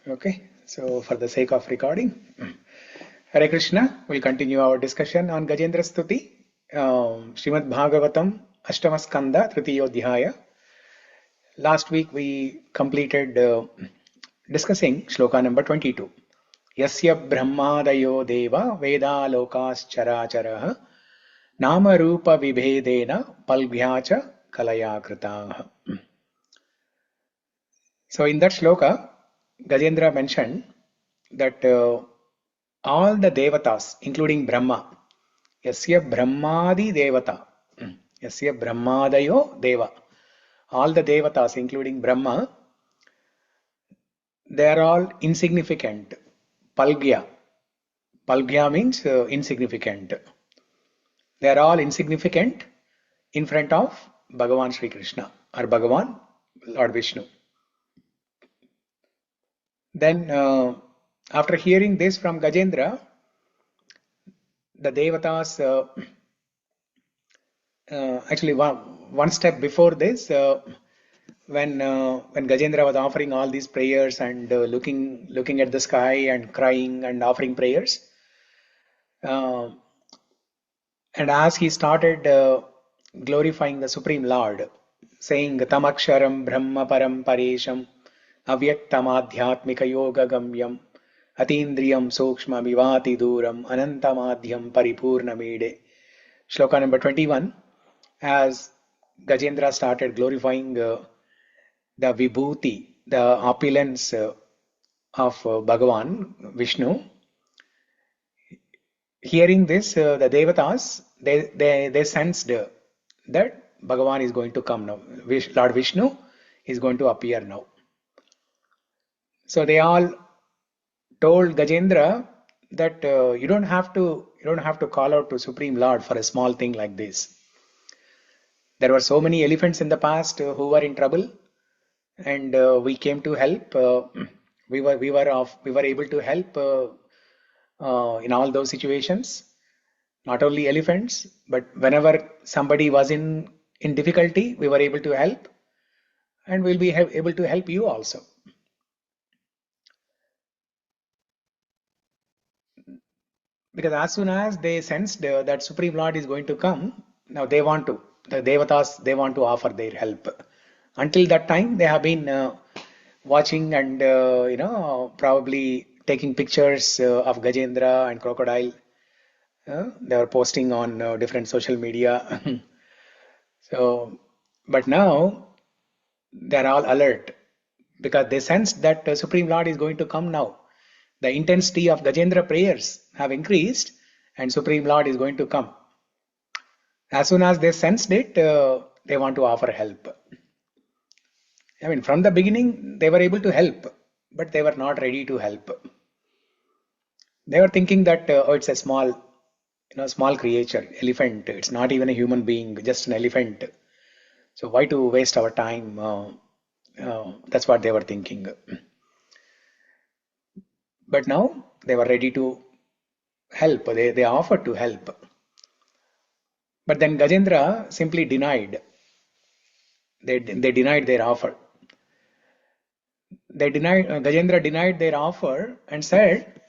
Okay, so for the sake of recording, Hare Krishna, we'll continue our discussion on Gajendra Stuti, Srimad Bhagavatam, Ashtamaskanda, Tritiyodhyaya. Last week we completed discussing shloka number 22. Yasya Brahmadayo Deva Veda Lokas Characharah Nama Rupa Vibhedena Palbhyacha Kalaya Kritaha. So in that shloka, Gajendra mentioned that all the devatas, including Brahma, Yasya Brahmadi Devata, Yasya Brahmadayo Deva, all the devatas, including Brahma, they are all insignificant. Palgya. Palgya means insignificant. They are all insignificant in front of Bhagavan Sri Krishna or Bhagavan, Lord Vishnu. Then, after hearing this from Gajendra, the devatas, actually one step before this, when Gajendra was offering all these prayers and looking at the sky and crying and offering prayers, and as he started glorifying the Supreme Lord, saying Tamaksharam Brahma Param Paresham Avyaktamadhyatmika Yoga Gamyam Atindriyam Sukshma Vivati Duram Anantamadhyam Paripurnamide. Shloka number 21, as Gajendra started glorifying the Vibhuti, the opulence of Bhagavan, Vishnu. Hearing this, the Devatas, they sensed that Bhagavan is going to come now. Lord Vishnu is going to appear now. So they all told Gajendra that you don't have to call out to Supreme Lord for a small thing like this. There were so many elephants in the past who were in trouble, and we came to help. We were able to help in all those situations. Not only elephants, but whenever somebody was in difficulty, we were able to help, and we'll be able to help you also. Because as soon as they sensed that Supreme Lord is going to come, now the Devatas, they want to offer their help. Until that time, they have been watching and probably taking pictures of Gajendra and crocodile. They were posting on different social media. So, but now they're all alert because they sensed that Supreme Lord is going to come now. The intensity of Gajendra prayers have increased and Supreme Lord is going to come. As soon as they sensed it, they want to offer help. I mean, from the beginning, they were able to help, but they were not ready to help. They were thinking that, oh, it's a small creature, elephant. It's not even a human being, just an elephant. So why to waste our time? That's what they were thinking. But now they were ready to help. They offered to help. But then Gajendra simply denied. They denied their offer. Gajendra denied their offer and said,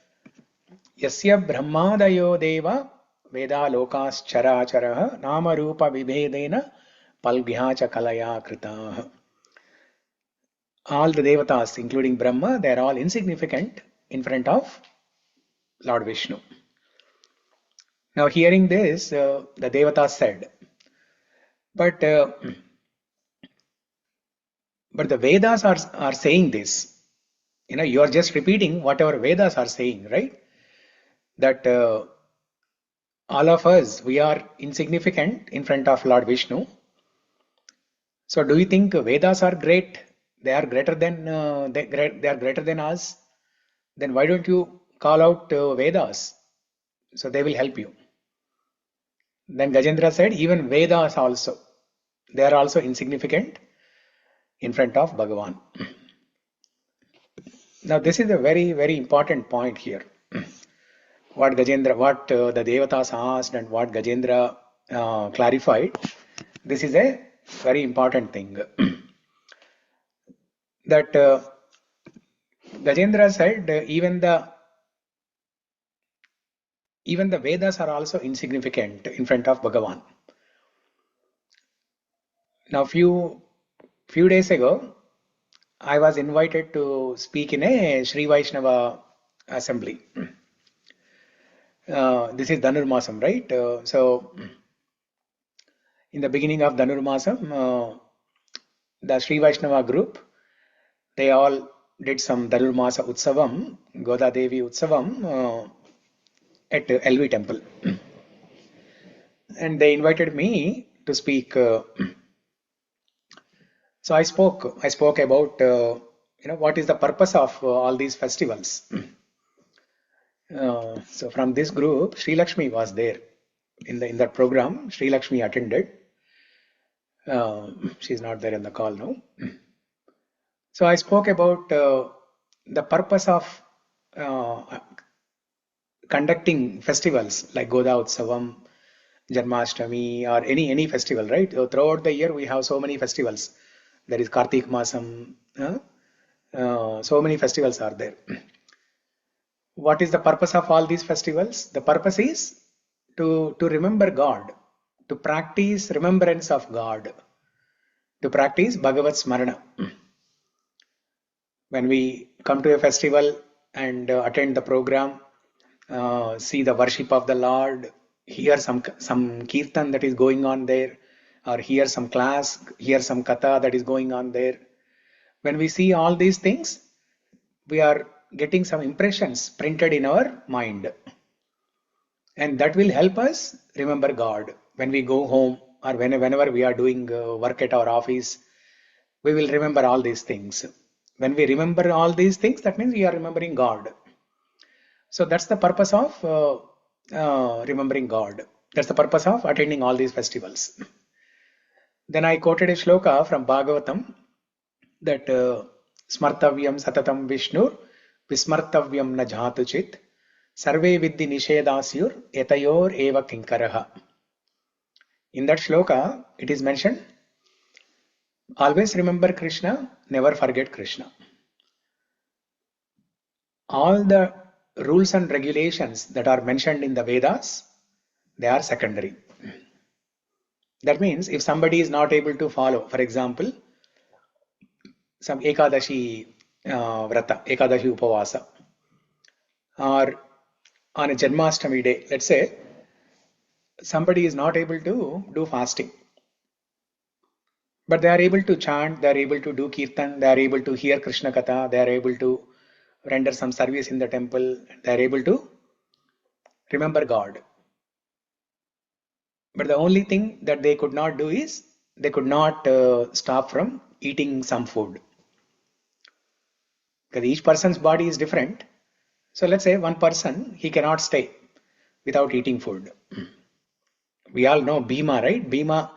Yasya Brahmadayo Deva Veda Lokas Characharah Nama Rupa Vibhedena Palbhyacha Kalaya Kritaha. All the Devatas, including Brahma, they are all insignificant in front of Lord Vishnu. Now hearing this, the Devatas said, but the Vedas are saying this. You are just repeating whatever Vedas are saying, right? That all of us, we are insignificant in front of Lord Vishnu. So do you think Vedas are great? They are greater than they are greater than us. Then why don't you call out Vedas? So they will help you. Then Gajendra said, even Vedas also, they are also insignificant in front of Bhagavan. Now this is a very, very important point here. What the Devatas asked and what Gajendra clarified, this is a very important thing. That Gajendra said even the Vedas are also insignificant in front of Bhagavan. Now, few days ago, I was invited to speak in a Sri Vaishnava assembly. This is Dhanurmasam, right? So, in the beginning of Dhanurmasam, the Sri Vaishnava group, they all did some Dhanurmasa Utsavam, Goda Devi Utsavam at LV temple. And they invited me to speak. So I spoke about what is the purpose of all these festivals. So from this group, Sri Lakshmi was there in that program. Sri Lakshmi attended. She's not there in the call now. So I spoke about the purpose of uh, conducting festivals like Goda Utsavam, Janmashtami, or any festival, right? So throughout the year, we have so many festivals. There is Kartik Masam. So many festivals are there. What is the purpose of all these festivals? The purpose is to remember God, to practice remembrance of God, to practice Bhagavat Smarana. When we come to a festival and attend the program, see the worship of the Lord, hear some kirtan that is going on there, or hear some class, hear some katha that is going on there. When we see all these things, we are getting some impressions printed in our mind. And that will help us remember God. When we go home or whenever we are doing work at our office, we will remember all these things. When we remember all these things, that means we are remembering God. So that's the purpose of remembering God. That's the purpose of attending all these festivals. Then I quoted a shloka from Bhagavatam that Smartavyam Satatam Vishnu Vismartavyam na jhatu chit Sarve Vidhi Nishedasyur Etayor Eva Kinkaraha. In that shloka, it is mentioned, always remember Krishna, never forget Krishna. All the rules and regulations that are mentioned in the Vedas, they are secondary. That means if somebody is not able to follow, for example, some Ekadashi Vrata, Ekadashi Upavasa, or on a Janmashtami day, let's say, somebody is not able to do fasting, but they are able to chant, they are able to do kirtan, they are able to hear Krishna Katha, they are able to render some service in the temple, they are able to remember God. But the only thing that they could not do is they could not stop from eating some food. Because each person's body is different. So let's say one person, he cannot stay without eating food. We all know Bhima, right? Bhima,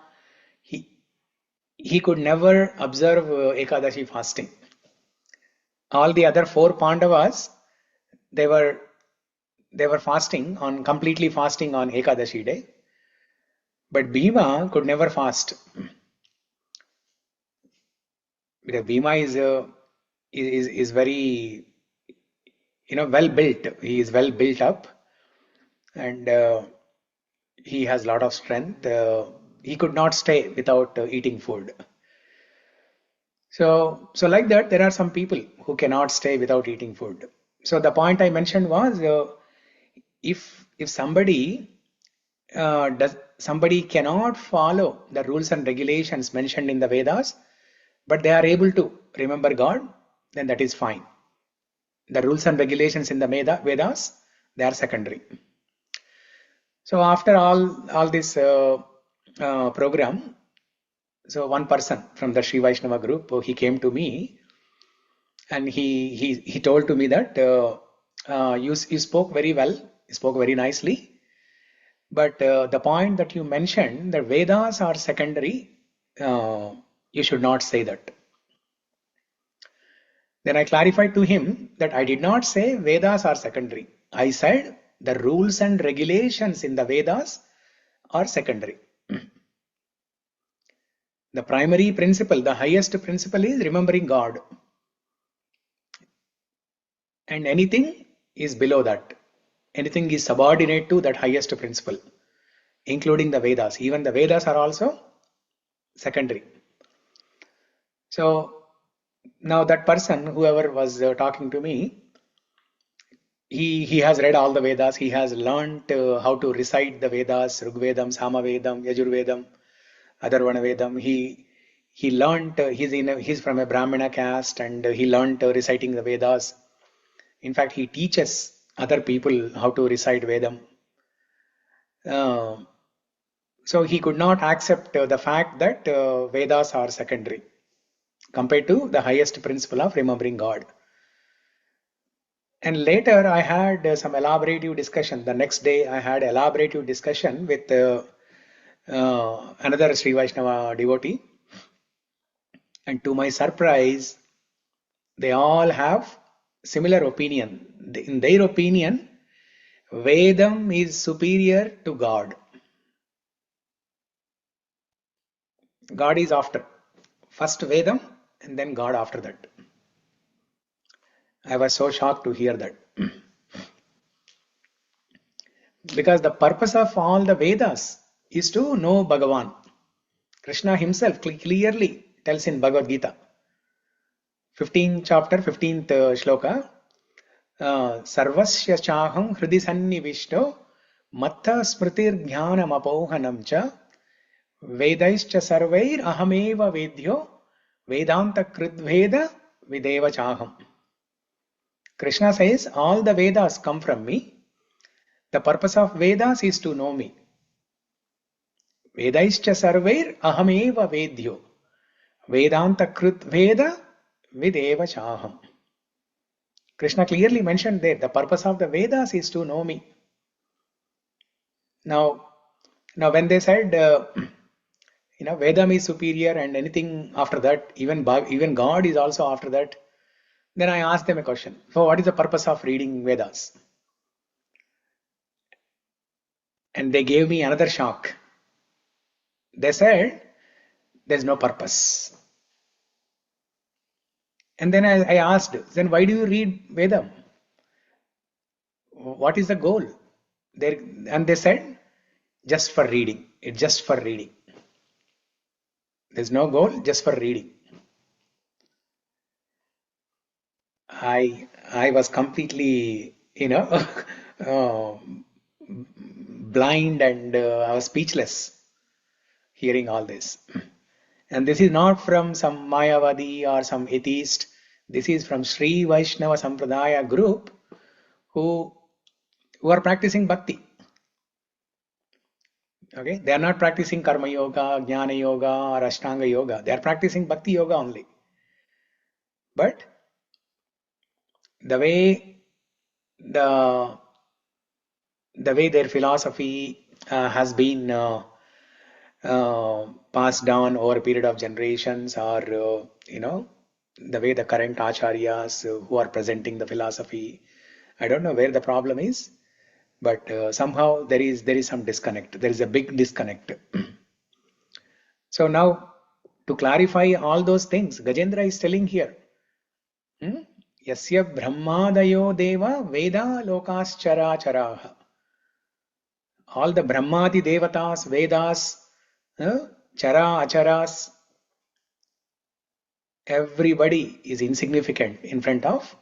he could never observe Ekadashi fasting. All the other four Pandavas, they were completely fasting on Ekadashi day. But Bhima could never fast. Because Bhima is very well built. He is well built up, and he has a lot of strength. He could not stay without eating food. So like that, there are some people who cannot stay without eating food. So the point I mentioned was, if somebody cannot follow the rules and regulations mentioned in the Vedas, but they are able to remember God, then that is fine. The rules and regulations in the Vedas, they are secondary. So after all this program, so one person from the Sri Vaishnava group, he came to me and he told to me that you spoke very well, you spoke very nicely, but the point that you mentioned, that Vedas are secondary, you should not say that. Then I clarified to him that I did not say Vedas are secondary. I said the rules and regulations in the Vedas are secondary. The primary principle, the highest principle is remembering God. and anything is below that. Anything is subordinate to that highest principle, including the Vedas. Even the Vedas are also secondary. So now that person, whoever was talking to me, he has read all the Vedas. He has learnt how to recite the Vedas, Rigvedam, Samavedam, Yajurvedam, Atharvana Vedam. He learnt. He's from a Brahmana caste, and he learnt reciting the Vedas. In fact, he teaches other people how to recite Vedam. So he could not accept the fact that Vedas are secondary compared to the highest principle of remembering God. And later I had some elaborative discussion. The next day I had elaborative discussion with another Sri Vaishnava devotee. And to my surprise, they all have similar opinion. In their opinion, Vedam is superior to God. God is after. First Vedam and then God after that. I was so shocked to hear that. Because the purpose of all the Vedas is to know Bhagavan. Krishna himself clearly tells in Bhagavad Gita, 15th chapter, 15th shloka, Sarvasya chaham hridi sannivishto matta smritir jnanam apohanam cha vedaischa sarvair ahameva vedyo vedanta kridveda videva chaham. Krishna says, all the Vedas come from me. The purpose of Vedas is to know me. Vedaischa sarvair ahameva vedyo vedanta kridveda videva chaham. Krishna clearly mentioned there, the purpose of the Vedas is to know me. Now when they said, Vedam is superior and anything after that, even God is also after that, then I asked them a question. So what is the purpose of reading Vedas? And they gave me another shock. They said, there's no purpose. And then I asked, then why do you read Vedam? What is the goal? And they said, just for reading. It's just for reading. There's no goal, just for reading. I was completely, blind, and I was speechless hearing all this. And this is not from some Mayavadi or some atheist. This is from Sri Vaishnava Sampradaya group who are practicing bhakti. Okay, they are not practicing karma yoga, jnana yoga, or ashtanga yoga. They are practicing bhakti yoga only. But the way their philosophy has been passed down over a period of generations, or the way the current acharyas who are presenting the philosophy, I don't know where the problem is, but somehow there is some disconnect. There is a big disconnect. So now, to clarify all those things, Gajendra is telling here, Yasya Brahmadayo Deva Veda Lokaschara Charaha. All the Brahmadi Devatas, Vedas, Chara, Acharas, everybody is insignificant in front of.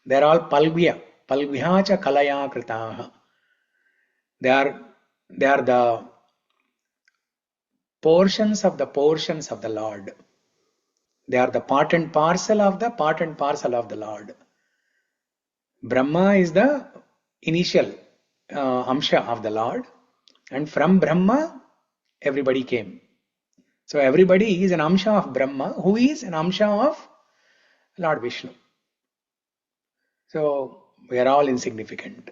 They're all Palvya. Palvyacha Kalaya Kritaha. They are the portions of the Lord. They are the part and parcel of the Lord. Brahma is the initial Amsha of the Lord, and from Brahma everybody came. So everybody is an Amsha of Brahma, who is an Amsha of Lord Vishnu. So we are all insignificant.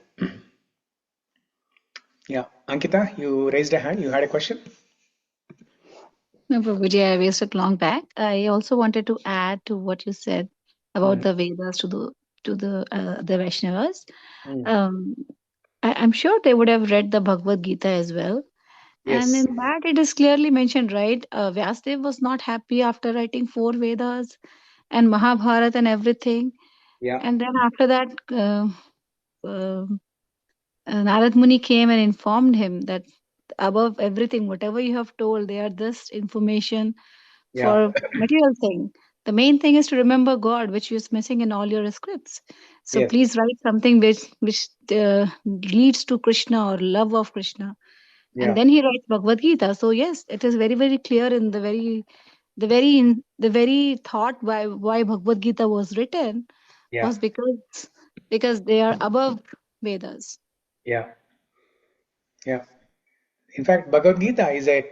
Yeah, Ankita, you raised a hand. You had a question? No, Prabhuji, I raised it long back. I also wanted to add to what you said about the Vedas to the Vaishnavas. Mm. Um, I'm sure they would have read the Bhagavad Gita as well. And Yes. in that, it is clearly mentioned, right? Vyasdev was not happy after writing four Vedas and Mahabharata and everything. Yeah. And then after that, uh, Narad Muni came and informed him that above everything, whatever you have told, they are just information Yeah. for material thing. The main thing is to remember God, which is missing in all your scripts. So Yes. please write something which leads to Krishna or love of Krishna. And Yeah. then he writes Bhagavad Gita. So yes, it is very very clear in the very thought why Bhagavad Gita was written Yeah. was because they are above Vedas. Yeah. Yeah. In fact, Bhagavad Gita is a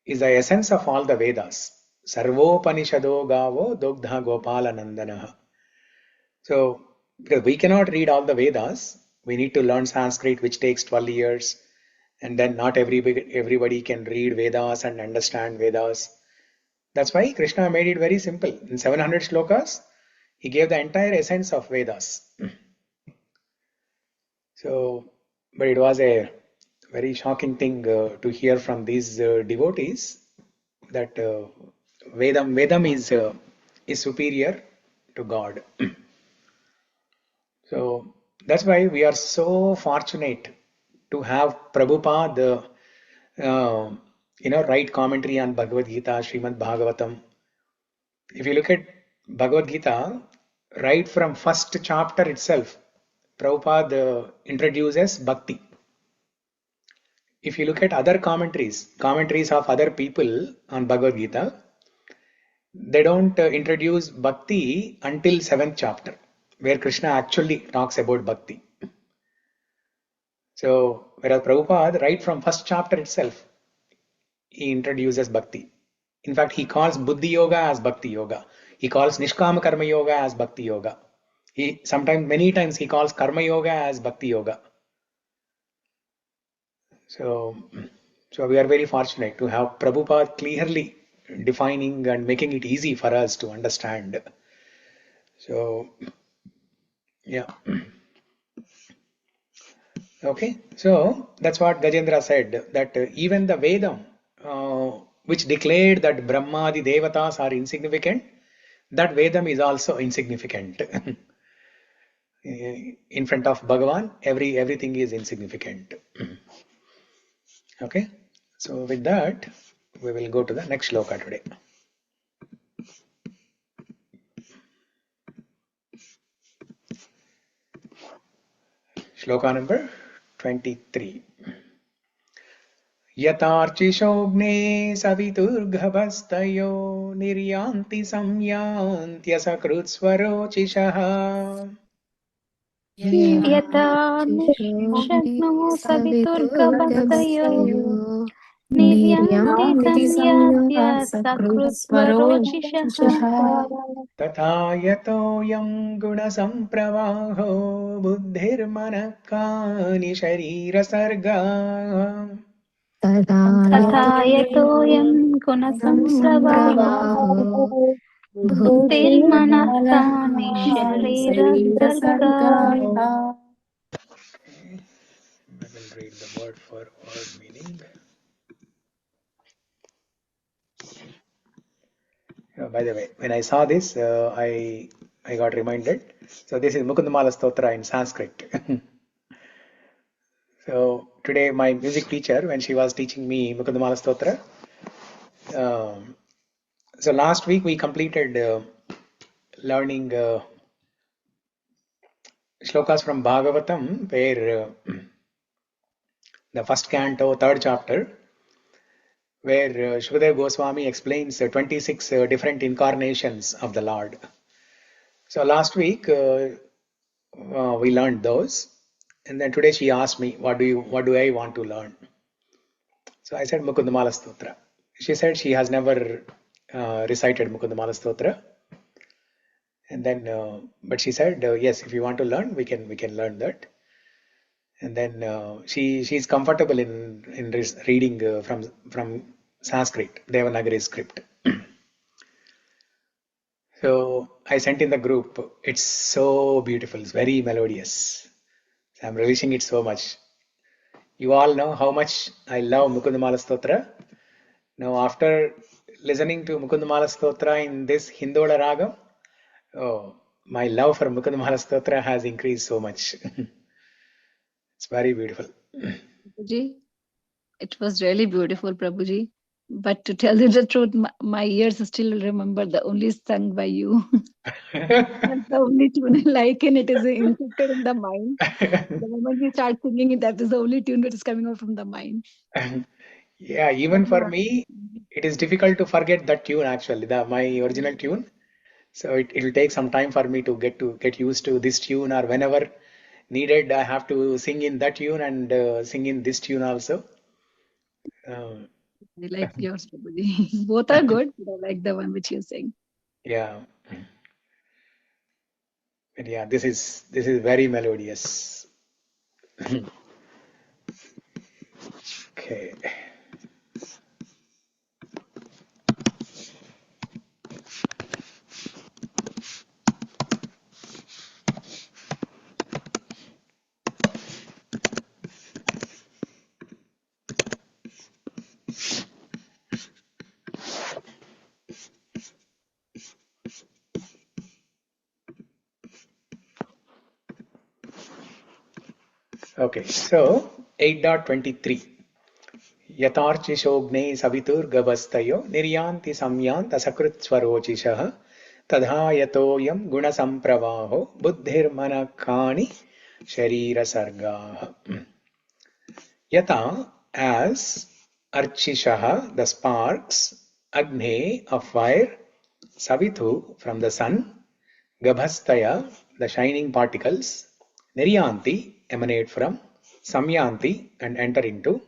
essence of all the Vedas. Sarvopanishado gavo dogdha gopala nandanaha. So, because we cannot read all the Vedas, we need to learn Sanskrit, which takes 12 years, and then not everybody can read Vedas and understand Vedas. That's why Krishna made it very simple. In 700 shlokas, he gave the entire essence of Vedas. So, but it was a very shocking thing to hear from these devotees that Vedam is superior to God. So that's why we are so fortunate to have Prabhupada, write commentary on Bhagavad Gita, Srimad Bhagavatam. If you look at Bhagavad Gita, right from first chapter itself, Prabhupada introduces Bhakti. If you look at other commentaries of other people on Bhagavad Gita, they don't introduce Bhakti until seventh chapter, where Krishna actually talks about Bhakti. So, whereas Prabhupada, right from first chapter itself, he introduces Bhakti. In fact, he calls Buddhi Yoga as Bhakti Yoga. He calls Nishkama Karma Yoga as Bhakti Yoga. Many times, he calls Karma Yoga as Bhakti Yoga. So, so we are very fortunate to have Prabhupada clearly defining and making it easy for us to understand. So, yeah. Okay, so that's what Gajendra said, that even the Vedam, which declared that Brahma, the Devatas are insignificant, that Vedam is also insignificant. In front of Bhagavan, everything is insignificant. Okay, so with that, we will go to the next shloka today. Shloka number 23. यतार्चिषोऽग्ने सवितुर्गभस्तयो निर्यान्ति संयान्त्यसकृत्स्वरोचिषः यथा निशग्नो सवितुर्गवस्तयो निर्यान्ति संयात्य सकृत्स्वरोचिषः तथा यतोऽयं गुणसम्प्रवाहो बुद्धिर्मनः कानि शरीरसर्गाः तथा यतोऽयं गुणसम्प्रवाहो बुद्धिर्मनः कानि शरीरसर्गाः I will read the word for word meaning. By the way, when I saw this, I got reminded. So this is Mukundamala Stotra in Sanskrit. So today my music teacher, when she was teaching me Mukundamala Stotra, so last week we completed learning shlokas from Bhagavatam, where the first canto, third chapter, where Shukadeva Goswami explains 26 different incarnations of the Lord. So last week we learned those, and then today she asked me, what do I want to learn? So I said Mukundamala Stotra. She said she has never recited Mukundamala Stotra, and then but she said yes, if you want to learn, we can learn that. And then she's comfortable in reading from Sanskrit, Devanagari script. So I sent in the group. It's so beautiful. It's very melodious. So I'm relishing it so much. You all know how much I love Mukundamala Stotra. Now, after listening to Mukundamala Stotra in this Hindola Ragam, oh, my love for Mukundamala Stotra has increased so much. It's very beautiful. Prabhuji, it was really beautiful, Prabhuji. But to tell you the truth, my ears still remember the only sung by you. That's the only tune I like, and it is encrypted in the mind. The moment we start singing it, that is the only tune that is coming out from the mind. Yeah, even for me, it is difficult to forget that tune actually, my original tune. So it'll take some time for me to get used to this tune, or whenever needed, I have to sing in that tune and sing in this tune also. Um, I like yours, Prabhuji. Both are good, but I like the one which you sing. yeah, but yeah, this is very melodious. Okay. Okay, so 8.23. यथार्चिषोऽग्ने सवितुर्गभस्तयो निर्यान्ति संयान्तसकृत्स्वरोचिषः तथा यतोऽयं गुणसम्प्रवाहो बुद्धिर्मनकानि शरीरसर्गाः. Yata, as Archishaha, the sparks, Agne, of fire, Savithu, from the sun, Gabhastaya, the shining particles, Niryanti, emanate from, Samyanti, and enter into,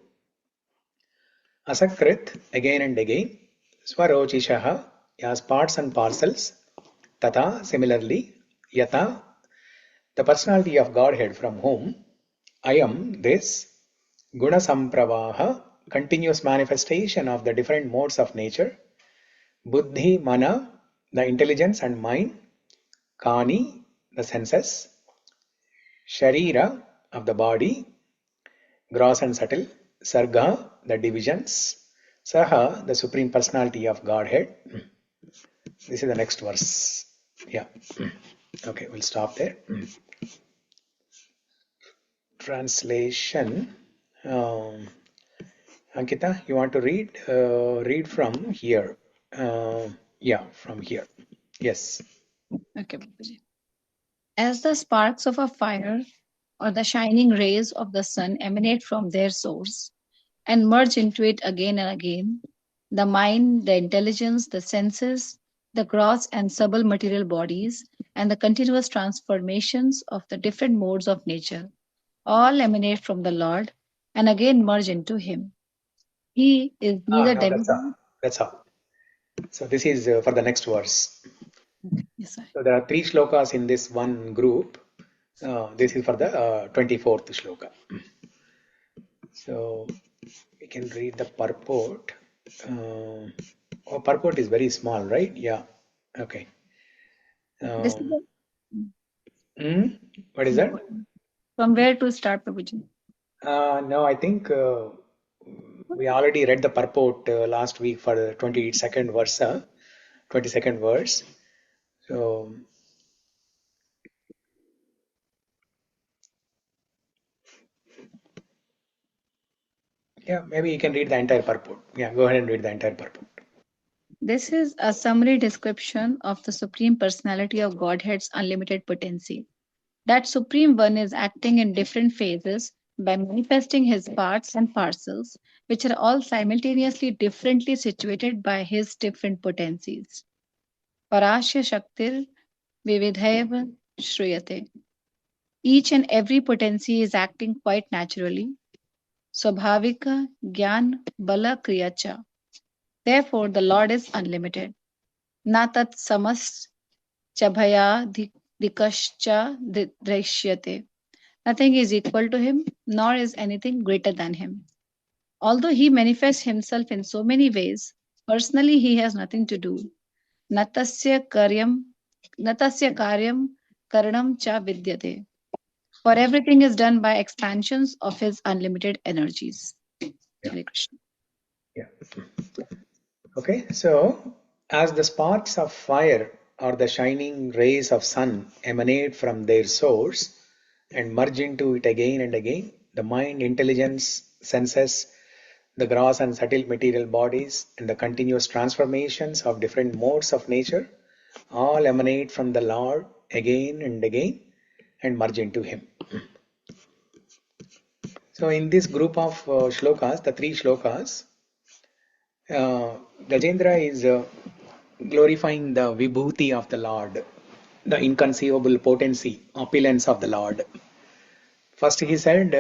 Asakrit, again and again, Swarochishaha, as parts and parcels, Tata, similarly, Yata, the personality of Godhead from whom, Ayam, this, Guna Sampravaha, continuous manifestation of the different modes of nature, Buddhi, Mana, the intelligence and mind, Kani, the senses, Sharira, of the body, gross and subtle, Sarga, the divisions, Saha, the Supreme Personality of Godhead. This is the next verse. Yeah. Okay, we'll stop there. Translation. Ankita, you want to read? Read from here. Yeah, from here. Yes. Okay, Prabhuji. As the sparks of a fire or the shining rays of the sun emanate from their source and merge into it again and again, the mind, the intelligence, the senses, the gross and subtle material bodies, and the continuous transformations of the different modes of nature all emanate from the Lord and again merge into Him. He is neither No, that's all. demigod. That's all. So this is for the next verse. Yes, sir. So there are 3 shlokas in this one group. This is for the 24th shloka. So we can read the purport. Purport is very small, right? Yeah. Okay. This is What is that? from where to start, Prabhuji? No, I think we already read the purport last week for the 22nd verse. 22nd verse. So yeah, maybe you can read the entire purport. Yeah, go ahead and read the entire purport. This is a summary description of the Supreme Personality of Godhead's unlimited potency. That Supreme One is acting in different phases by manifesting his parts and parcels, which are all simultaneously differently situated by his different potencies. Parashya Shaktir Vividhaiva Shruyate. Each and every potency is acting quite naturally. Swabhavika Gyan Bala Kriyacha. Therefore, the Lord is unlimited. Na tat samas chabhaya dikascha drishyate. Nothing is equal to him, nor is anything greater than him. Although he manifests himself in so many ways, personally he has nothing to do. Natasya karyam karanam cha vidyate. For everything is done by expansions of his unlimited energies. Yeah. Hare Krishna. Yeah. Okay, so as the sparks of fire or the shining rays of sun emanate from their source and merge into it again and again, the mind, intelligence, senses, the gross and subtle material bodies, and the continuous transformations of different modes of nature all emanate from the Lord again and again and merge into Him. So, in this group of shlokas, the three shlokas, Gajendra is glorifying the vibhuti of the Lord, the inconceivable potency, opulence of the Lord. First, he said,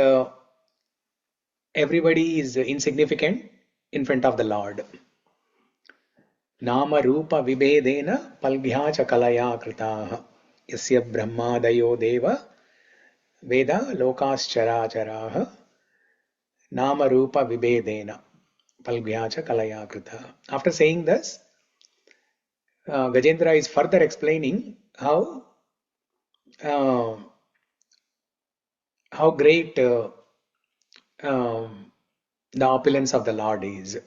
everybody is insignificant in front of the Lord. Nama Rupa Vibedena Palbhya cha Kalaya Kritaha Yasya Brahmadayo Deva Veda Lokaschara Charaha Nama Rupa Vibedena Palbhya cha Kalaya Kritaha. After saying this, Gajendra is further explaining uh, how great the opulence of the Lord is.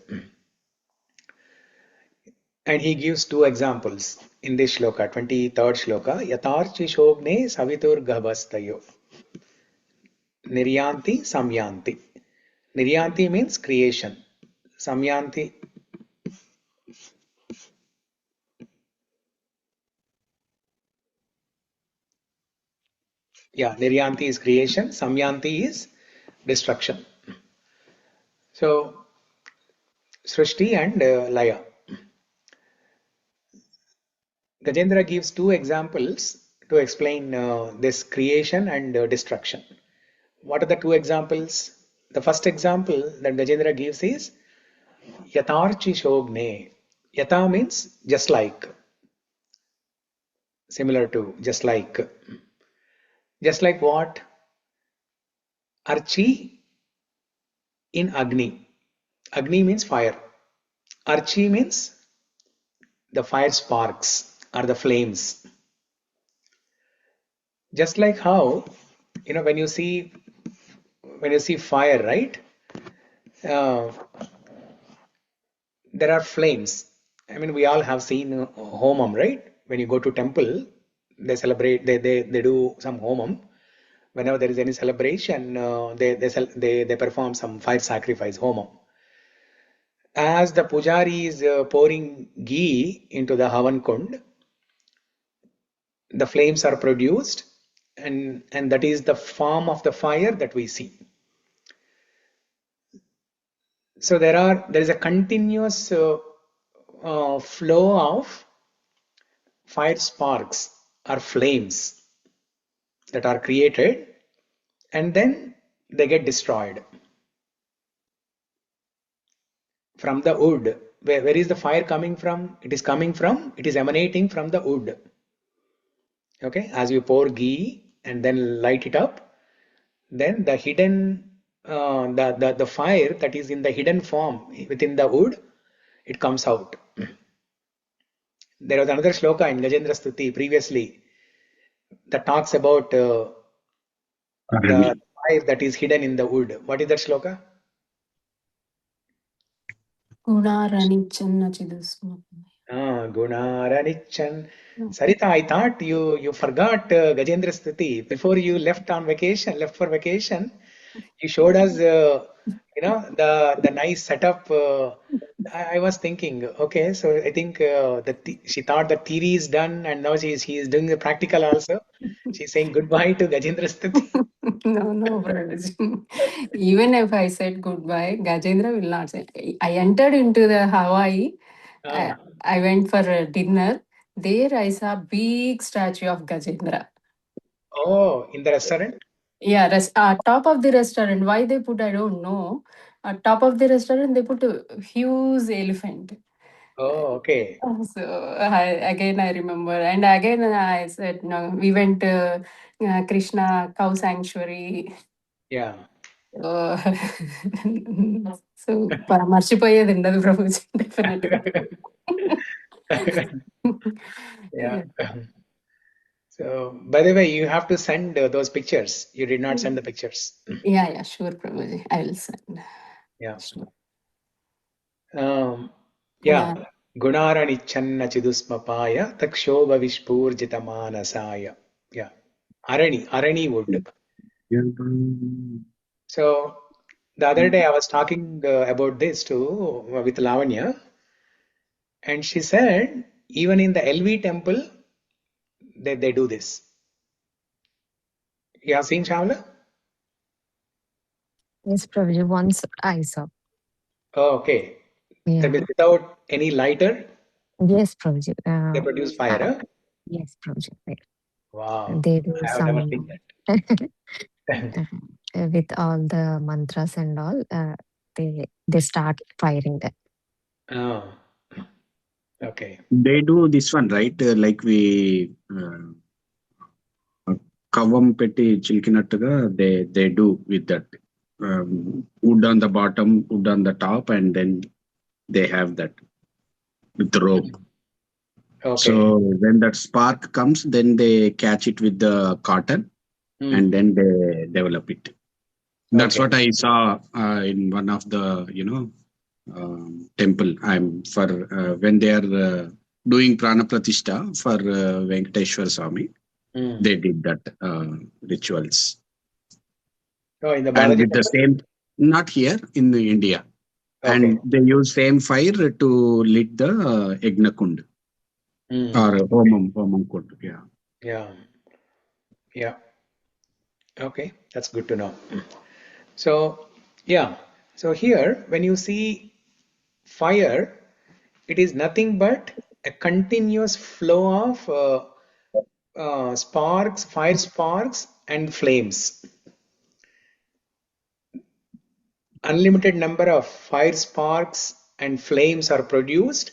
And he gives two examples in this shloka, 23rd shloka. Yatarchi shogne savitur ghabhastayo. Niryanti samyanti. Niryanti means creation. Samyanti. Yeah, Niryanti is creation. Samyanti is destruction. So, Srishti and Laya. Gajendra gives two examples to explain this creation and destruction. What are the two examples? The first example that Gajendra gives is Yatarchi Shogne. Yata means just like, similar to, just like. Just like what? Archi in Agni. Agni means fire. Archi means the fire sparks or the flames. Just like how, when you see fire, right? There are flames. I mean, we all have seen homam, right? When you go to temple, they celebrate, they do some homam. Whenever there is any celebration, they perform some fire sacrifice, homam. As the pujari is pouring ghee into the havan kund, the flames are produced, and that is the form of the fire that we see. So there is a continuous flow of fire sparks or flames that are created, and then they get destroyed. From the wood, where is the fire coming from? It is emanating from the wood. Okay, as you pour ghee and then light it up, then the hidden the fire that is in the hidden form within the wood, it comes out. There was another shloka in Gajendra Stuti previously that talks about the fire that is hidden in the wood. What is that shloka? Gunaranichan. Sarita, I thought you forgot Gajendra Stuti. Before you left for vacation, you showed us, the nice setup. I was thinking, okay, so I think she thought the theory is done, and now she is doing the practical also. She's saying goodbye to Gajendra Stuti. No, Prabhuji. Even if I said goodbye, Gajendra will not say. I entered into the Hawaii. I went for a dinner. There I saw big statue of Gajendra. Oh, in the restaurant? Yeah, top of the restaurant. Why they put, I don't know. Top of the restaurant, they put a huge elephant. Oh, okay. So I remember, and again I said, no, we went to Krishna cow sanctuary. Yeah. So మర్చిపోయేది ఉండదు Prabhuji definitely. Yeah. So, by the way, you have to send those pictures. You did not send the pictures. Yeah, sure, Prabhuji. I will send. Yeah. Sure. Yeah. Gunaranicchanna chidusmapaya takshobha vishpurjita manasaya. Yeah. Arani wood. So the other day I was talking about this too with Lavanya, and she said even in the LV temple they do this. You have seen, Shamla? Yes, Prabhuji. Once I saw. Oh, okay. That Yeah. means without any lighter, Yes, Prabhuji. they produce fire. Huh? Yes, Prabhuji. Right. Wow. They do I have never some seen that. with all the mantras and all. They start firing that. Oh, okay. They do this one, right? Like we kavam petti chilkinattuga they do with that wood on the bottom, wood on the top, and then they have that with the rope. Okay. So when that spark comes, then they catch it with the cotton and then they develop it. That's Okay. what I saw in one of the temple. I'm for when they are doing prana pratishtha for Venkateshwar Swami. They did that rituals. Oh, in the And Balaji with the temple? same, not here in India. Okay. And they use same fire to lit the Yagna Kund or Homam Kund. Yeah. Yeah. Yeah. Okay. That's good to know. So, yeah. So here, when you see fire, it is nothing but a continuous flow of sparks, fire sparks, and flames. Unlimited number of fire sparks and flames are produced,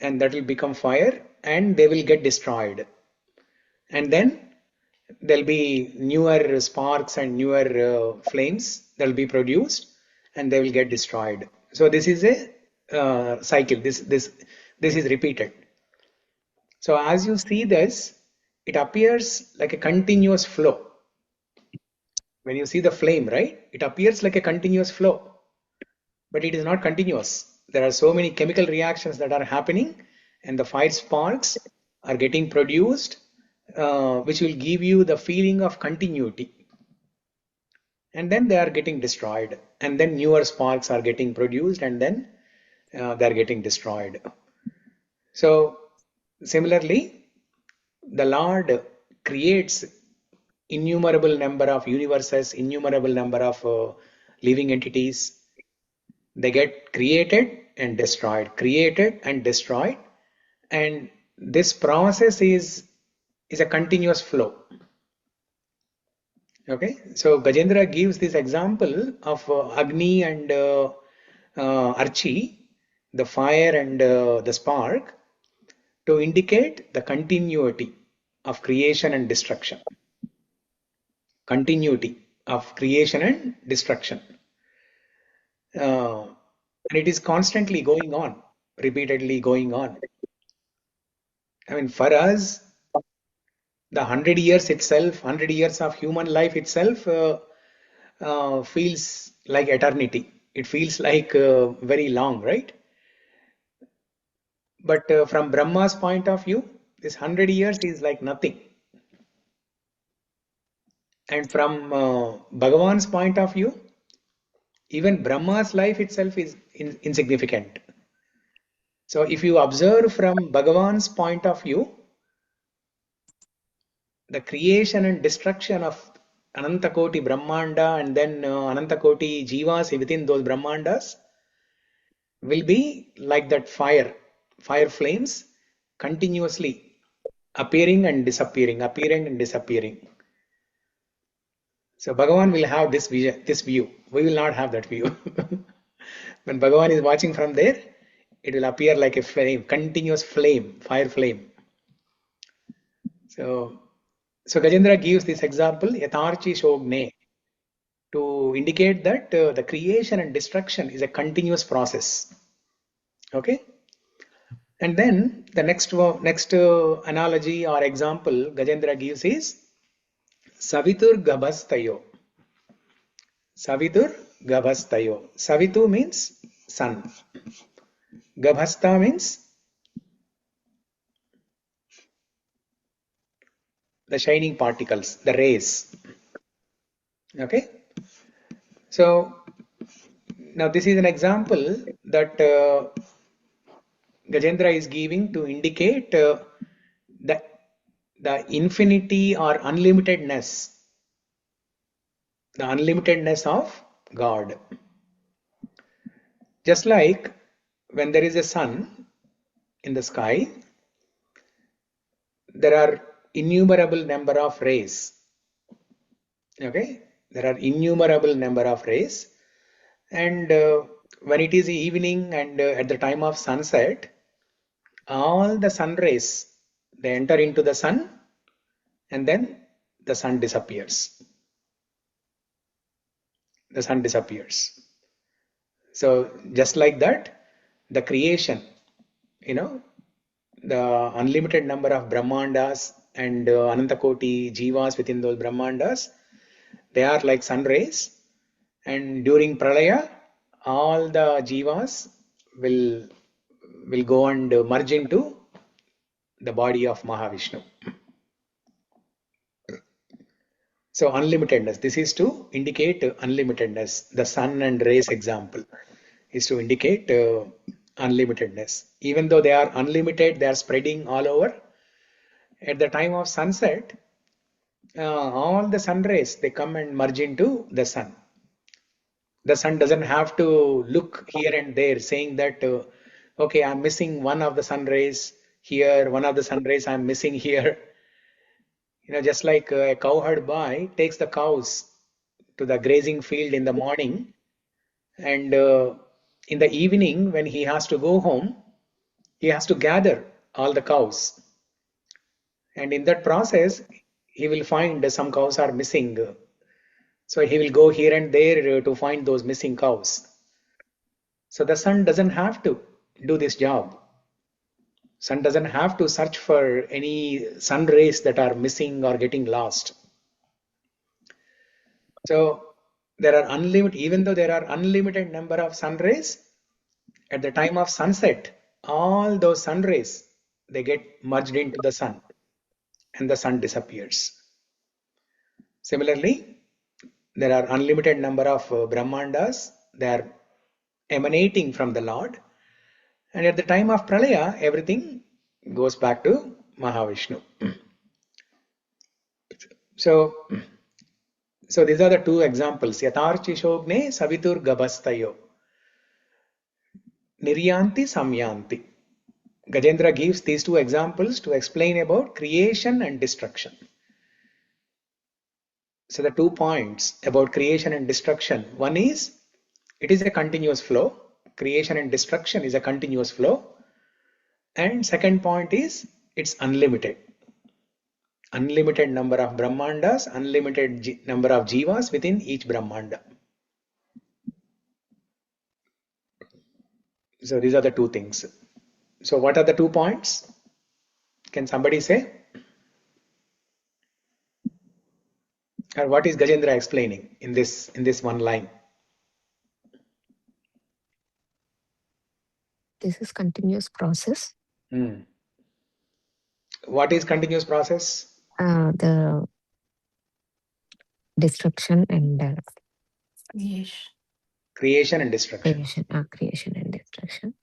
and that will become fire, and they will get destroyed. And then there'll be newer sparks and newer flames that will be produced, and they will get destroyed. So this is a cycle. This is repeated. So as you see this, it appears like a continuous flow. When you see the flame, right, it appears like a continuous flow, but it is not continuous. There are so many chemical reactions that are happening, and the fire sparks are getting produced, which will give you the feeling of continuity. And then they are getting destroyed, and then newer sparks are getting produced, and then they are getting destroyed. So similarly, the Lord creates innumerable number of universes, innumerable number of living entities. They get created and destroyed, created and destroyed, and this process is a continuous flow. Okay, so Gajendra gives this example of Agni and Archi, the fire and the spark, to indicate the continuity of creation and destruction. Continuity of creation and destruction. And it is constantly going on, repeatedly going on. I mean, for us, the 100 years itself, 100 years of human life itself feels like eternity. It feels like very long, right? But from Brahma's point of view, this 100 years is like nothing. And from Bhagavan's point of view, even Brahma's life itself is insignificant. So if you observe from Bhagavan's point of view, the creation and destruction of Anantakoti Brahmanda and then Anantakoti Jivas within those Brahmandas will be like that fire flames continuously appearing and disappearing, appearing and disappearing. So Bhagavan will have this vision, this view. We will not have that view. When Bhagavan is watching from there, it will appear like a flame, continuous flame, fire flame. So Gajendra gives this example, Yatarchi Shogne, to indicate that the creation and destruction is a continuous process. Okay? And then the next analogy or example Gajendra gives is Savitur Gabhastayo. Savitur Gabhastayo. Savitu means sun. Gabhasta means the shining particles, the rays. Okay. So now this is an example that Gajendra is giving to indicate the infinity or unlimitedness, of God. Just like when there is a sun in the sky, there are innumerable number of rays. Okay, there are innumerable number of rays, and when it is evening and at the time of sunset, all the sun rays, they enter into the sun, and then the sun disappears. The sun disappears. So just like that, the creation, the unlimited number of Brahmandas and Anantakoti Jivas within those Brahmandas, they are like sun rays. And during Pralaya, all the Jivas will go and merge into the body of Mahavishnu. So unlimitedness, this is to indicate unlimitedness. The sun and rays example is to indicate unlimitedness. Even though they are unlimited, they are spreading all over. At the time of sunset, all the sun rays, they come and merge into the sun. The sun doesn't have to look here and there saying that, okay, I'm missing one of the sun rays here, one of the sun rays I'm missing here. Just like a cowherd boy takes the cows to the grazing field in the morning, and in the evening when he has to go home, he has to gather all the cows, and in that process he will find some cows are missing, so he will go here and there to find those missing cows. So the sun doesn't have to do this job. Sun doesn't have to search for any sun rays that are missing or getting lost. So there are unlimited, even though there are unlimited number of sun rays, at the time of sunset, all those sun rays, they get merged into the sun and the sun disappears. Similarly, there are unlimited number of Brahmandas, they are emanating from the Lord, and at the time of Pralaya, everything goes back to Mahavishnu. So these are the two examples. Yatarchishogne savitur gabastayo. Niryanti samyanti. Gajendra gives these two examples to explain about creation and destruction. So the 2 points about creation and destruction. One is, it is a continuous flow. Creation and destruction is a continuous flow. And second point is, it's unlimited. Unlimited number of Brahmandas, unlimited number of Jivas within each Brahmanda. So these are the two things. So what are the 2 points? Can somebody say? Or what is Gajendra explaining in this one line? This is continuous process. What is continuous process? The destruction and creation and destruction. Creation and destruction.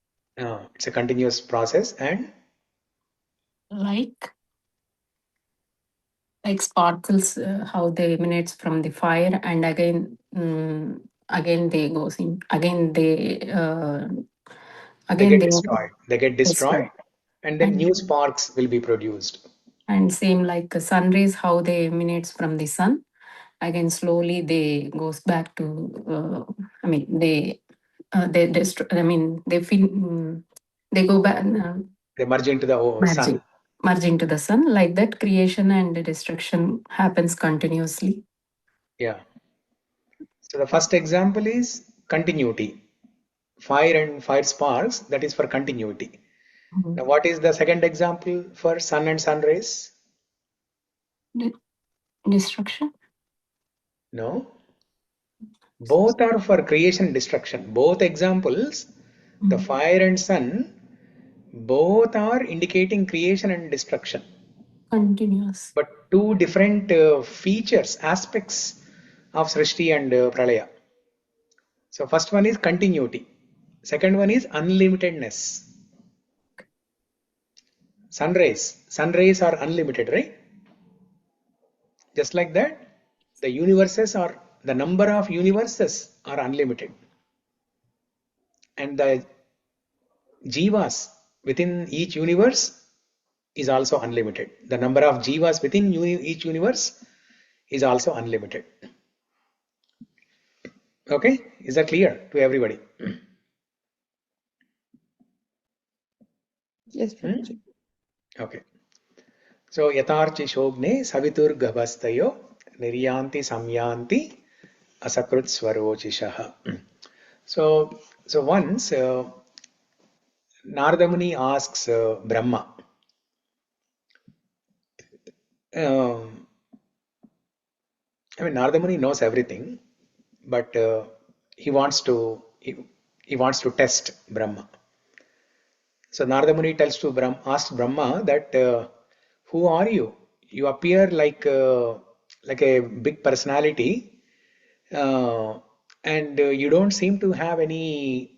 It's a continuous process. And like sparkles, how they emanates from the fire, and again they goes in, again they get destroyed. They get destroyed, and then new sparks will be produced. And same like sun rays, how they emanates from the sun, again slowly they goes back to they destroy, they feel they go back, they merge into the sun. Merge into the sun. Like that, creation and destruction happens continuously. Yeah. So the first example is continuity. Fire and fire sparks, that is for continuity. Now what is the second example for sun and sun rays? Destruction? No. Both are for creation and destruction. Both examples, the fire and sun, both are indicating creation and destruction. Continuous. but two different features, aspects of Srishti and Pralaya. So first one is continuity. Second one is unlimitedness. Sun rays are unlimited, right? Just like that, the universes are, the number of universes are unlimited. And the jivas within each universe is also unlimited. The number of jivas within each universe is also unlimited. Okay, is that clear to everybody? Yes, Prabhuji. Okay. So yatarchi shogne savitur gabhastayo niryanti samyanti asakrut swarochishaha. So once Narada Muni asks Brahma, Narada Muni knows everything, but he wants to test Brahma. So Narada Muni asks Brahma that who are you? You appear like a big personality, and you don't seem to have any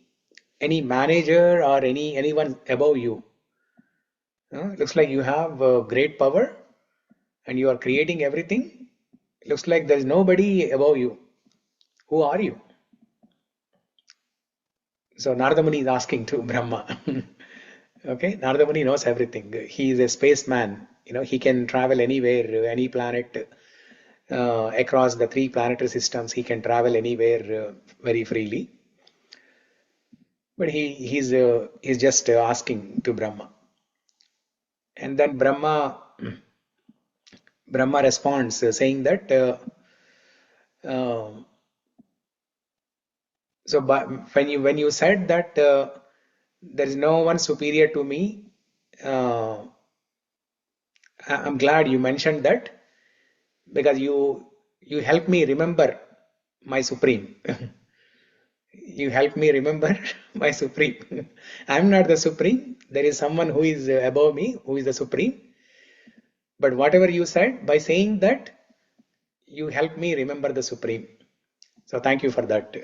manager or anyone above you. Looks like you have great power, and you are creating everything. Looks like there is nobody above you. Who are you? So Narada Muni is asking to Brahma. Okay, Narada Muni knows everything. He is a spaceman. He can travel anywhere, any planet, across the 3 planetary systems. He can travel anywhere very freely. But he's just asking to Brahma. And then Brahma responds saying that so when you said that there is no one superior to me, I'm glad you mentioned that, because you help me remember my supreme. You help me remember my supreme. I'm not the supreme. There is someone who is above me, who is the supreme. But whatever you said, by saying that, you help me remember the supreme. So thank you for that.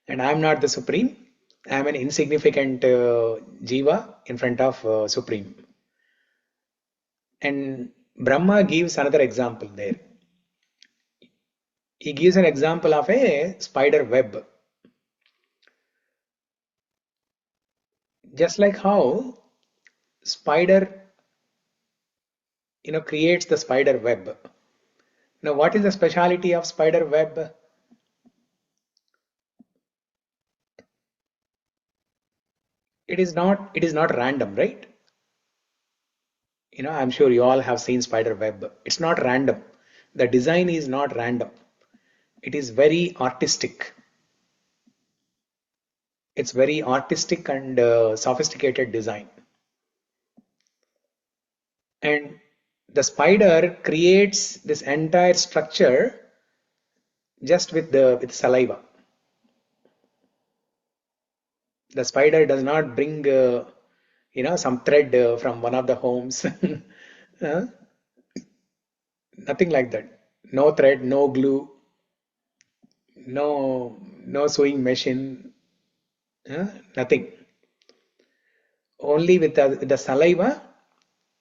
And I'm not the supreme. I'm an insignificant jiva in front of supreme. And Brahma gives another example there. He gives an example of a spider web. Just like how spider creates the spider web. Now what is the speciality of spider web? It is not random, right? I'm sure you all have seen spider web. It's not random. The design is not random. It is very artistic. It's very artistic and sophisticated design. And the spider creates this entire structure just with saliva. The spider does not bring some thread from one of the homes. Nothing like that. No thread, no glue, no sewing machine, nothing. Only with the saliva,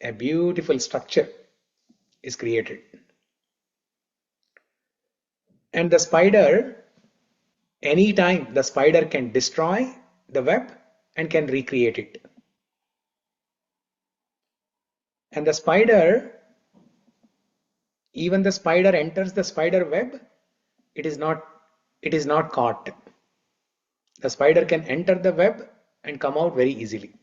a beautiful structure is created. And the spider, anytime the spider can destroy the web and can recreate it. And the spider, even the spider enters the spider web, it is not caught. The spider can enter the web and come out very easily.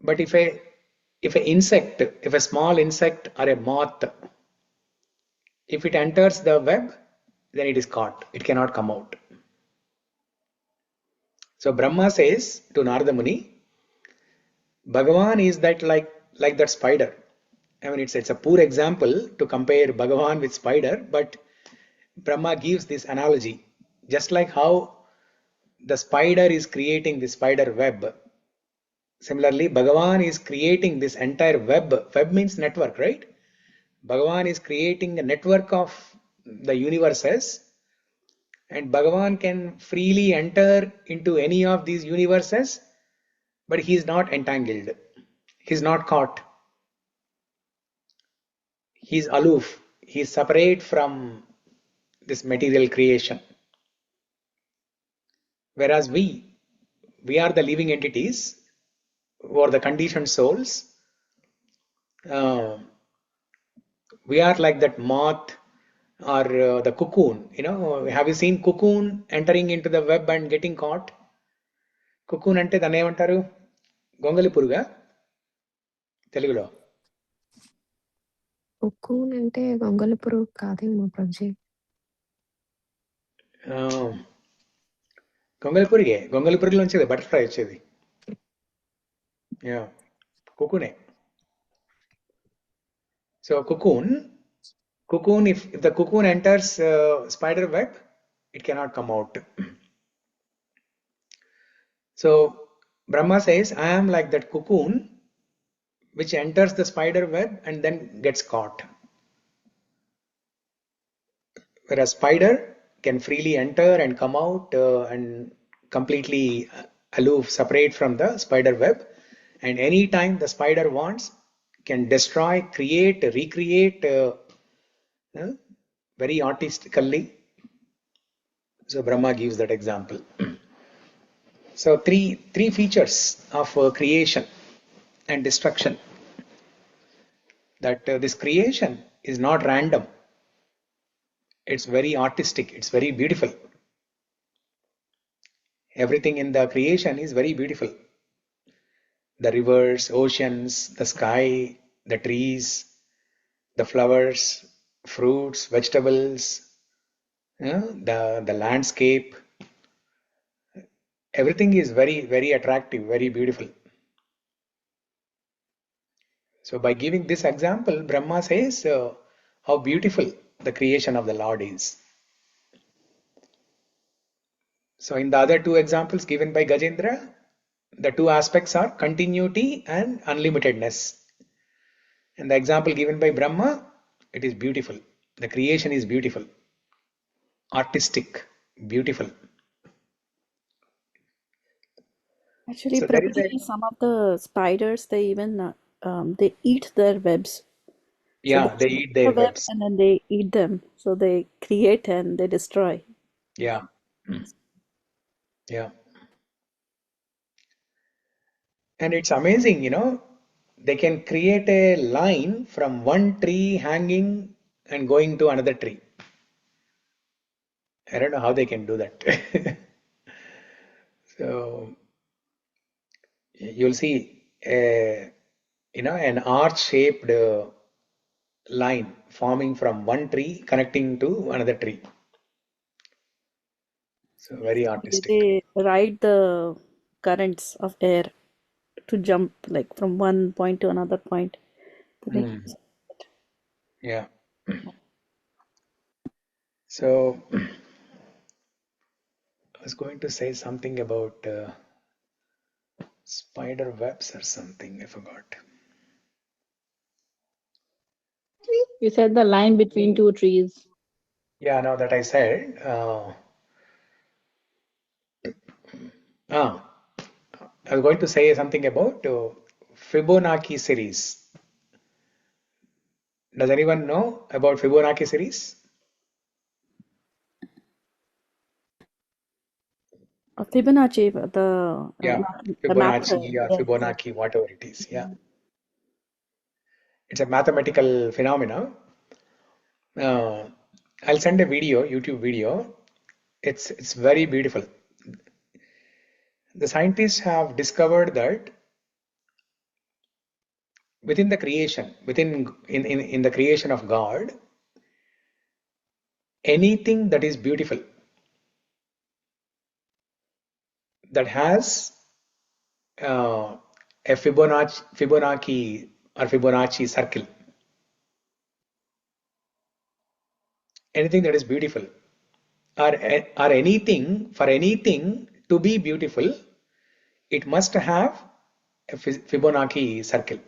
But if a small insect or a moth, if it enters the web, then it is caught. It cannot come out. So Brahma says to Narada Muni, Bhagavan is that like that spider. It's a poor example to compare Bhagavan with spider, but Brahma gives this analogy. Just like how the spider is creating the spider web, Similarly, Bhagavan is creating this entire web. Web means network, right? Bhagavan is creating a network of the universes, and Bhagavan can freely enter into any of these universes, but he is not entangled. He is not caught. He is aloof. He is separate from this material creation. Whereas we are the living entities, or the conditioned souls. Uh, we are like that moth or the cocoon. Have you seen cocoon entering into the web and getting caught? Cocoon అంటే దాన్ని ఏమంటారు? గొంగలి పురుగా తెలుగులో? కుక్కూన్ అంటే గొంగళి పురుగు కాదేమో ప్రభుజీ. గొంగలి పురుగే. గొంగలి పురుగులో వచ్చేది బటర్ఫ్లై వచ్చేది. కుకునే. So cocoon, if the cocoon enters spider web, it cannot come out. So Brahma says, I am like that cocoon which enters the spider web and then gets caught. Whereas spider can freely enter and come out and completely aloof, separate from the spider web, and anytime the spider wants, can destroy, create, recreate very artistically. So Brahma gives that example. So three features of creation and destruction. That this creation is not random. It's very artistic. It's very beautiful. Everything in the creation is very beautiful. The rivers, oceans, the sky, the trees, the flowers, fruits, vegetables, the landscape. Everything is very, very attractive, very beautiful. So by giving this example, Brahma says how beautiful the creation of the Lord is. So in the other two examples given by Gajendra, the two aspects are continuity and unlimitedness. And the example given by Brahma, it is beautiful. The creation is beautiful, artistic, beautiful. Actually, So there is Prabhuji, some of the spiders, they even they eat their webs. So they eat their the web webs. and then they eat them. So they create and they destroy. Yeah. Yeah. And it's amazing, they can create a line from one tree hanging and going to another tree. I don't know how they can do that. So you'll see an arch-shaped line forming from one tree connecting to another tree. So very artistic. They ride the currents of air to jump like from one point to another point. Yeah. So I was going to say something about spider webs or something. I forgot. You said the line between two trees. Yeah, now that I said, I was going to say something about Fibonacci series. Does anyone know about Fibonacci series? Fibonacci, Fibonacci or yes. Fibonacci, whatever it is. Yeah, it's a mathematical phenomenon. I'll send a video, YouTube video. It's very beautiful. The scientists have discovered that within the creation, in the creation of God, anything that is beautiful, that has a Fibonacci or Fibonacci circle, anything that is beautiful, or anything, for anything to be beautiful, it must have a Fibonacci circle.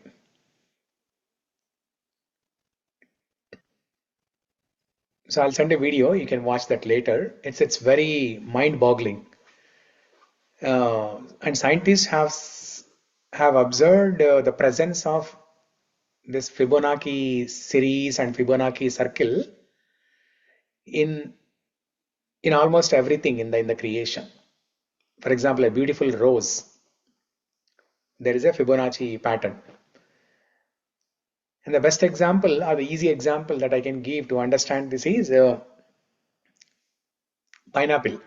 So I'll send a video. You can watch that later. It's very mind-boggling. And scientists have observed the presence of this Fibonacci series and Fibonacci circle in almost everything in the creation. For example, a beautiful rose, there is a Fibonacci pattern. And the best example or the easy example that I can give to understand this is pineapple.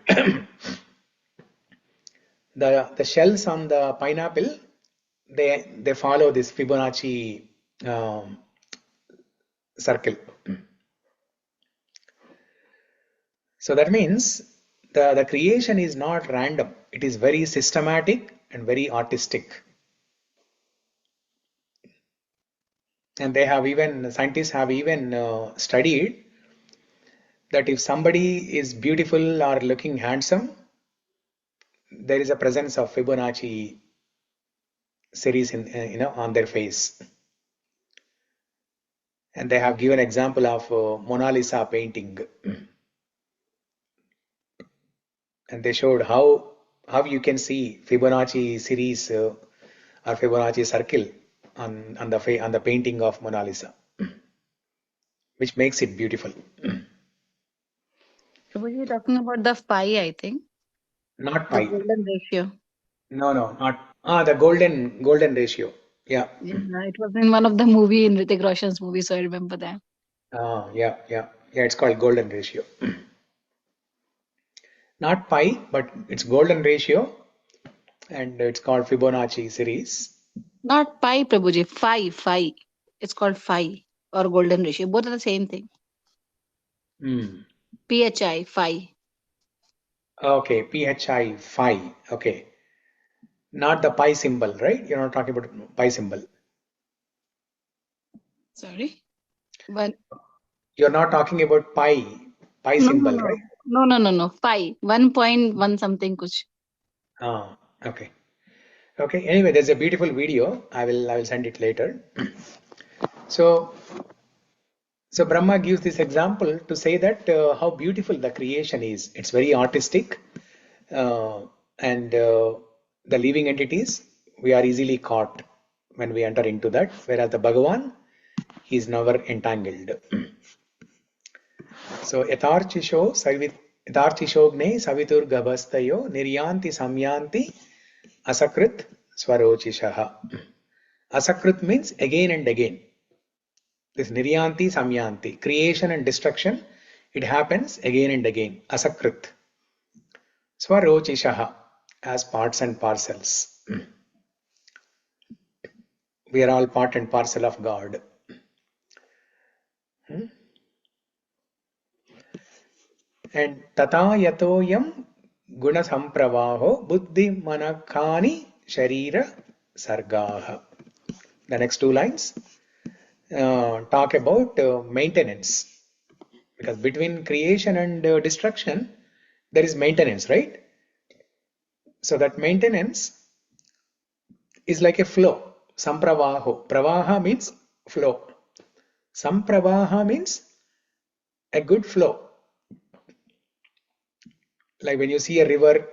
The shells on the pineapple, they follow this Fibonacci circle. So that means the creation is not random. It is very systematic and very artistic. And scientists have even studied that if somebody is beautiful or looking handsome, there is a presence of Fibonacci series on their face. And they have given example of Mona Lisa painting. And they showed how you can see Fibonacci series or Fibonacci circle on the painting of Mona Lisa, which makes it beautiful. So were you talking about the phi, I think? Not The pi. golden ratio. No, not the golden ratio. Yeah. Yeah, it was in one of the movie in Hrithik Roshan's movie, so I remember that. Yeah. It's called golden ratio. Not pi, but it's golden ratio, and it's called Fibonacci series. Not pi, Prabhuji. Phi. It's called phi or golden ratio. Both are the same thing. Hmm. Phi. Okay, phi phi. Okay, not the pi symbol, right? You're not talking about pi symbol. Sorry. One. You're not talking about pi symbol, right? No. Phi. 1.1 something kuch. Okay. Anyway, there's a beautiful video. I will send it later. So Brahma gives this example to say that how beautiful the creation is. It's very artistic, and the living entities, we are easily caught when we enter into that. Whereas the Bhagavan, he is never entangled. So yatarchishogne savitur gabhastayo niryanti samyanti asakrit swarochishaha. Asakrit means again and again. This niryanti samyanti, creation and destruction, it happens again and again. Asakrit. Swarochishaha, as parts and parcels. We are all part and parcel of God. And tata yatoyam guna sampravaho buddhi manakani sharira sargaha. The next two lines talk about maintenance. Because between creation and destruction, there is maintenance, right? So that maintenance is like a flow. Sampravaho. Pravaha means flow. Sampravaha means a good flow. Like when you see a river,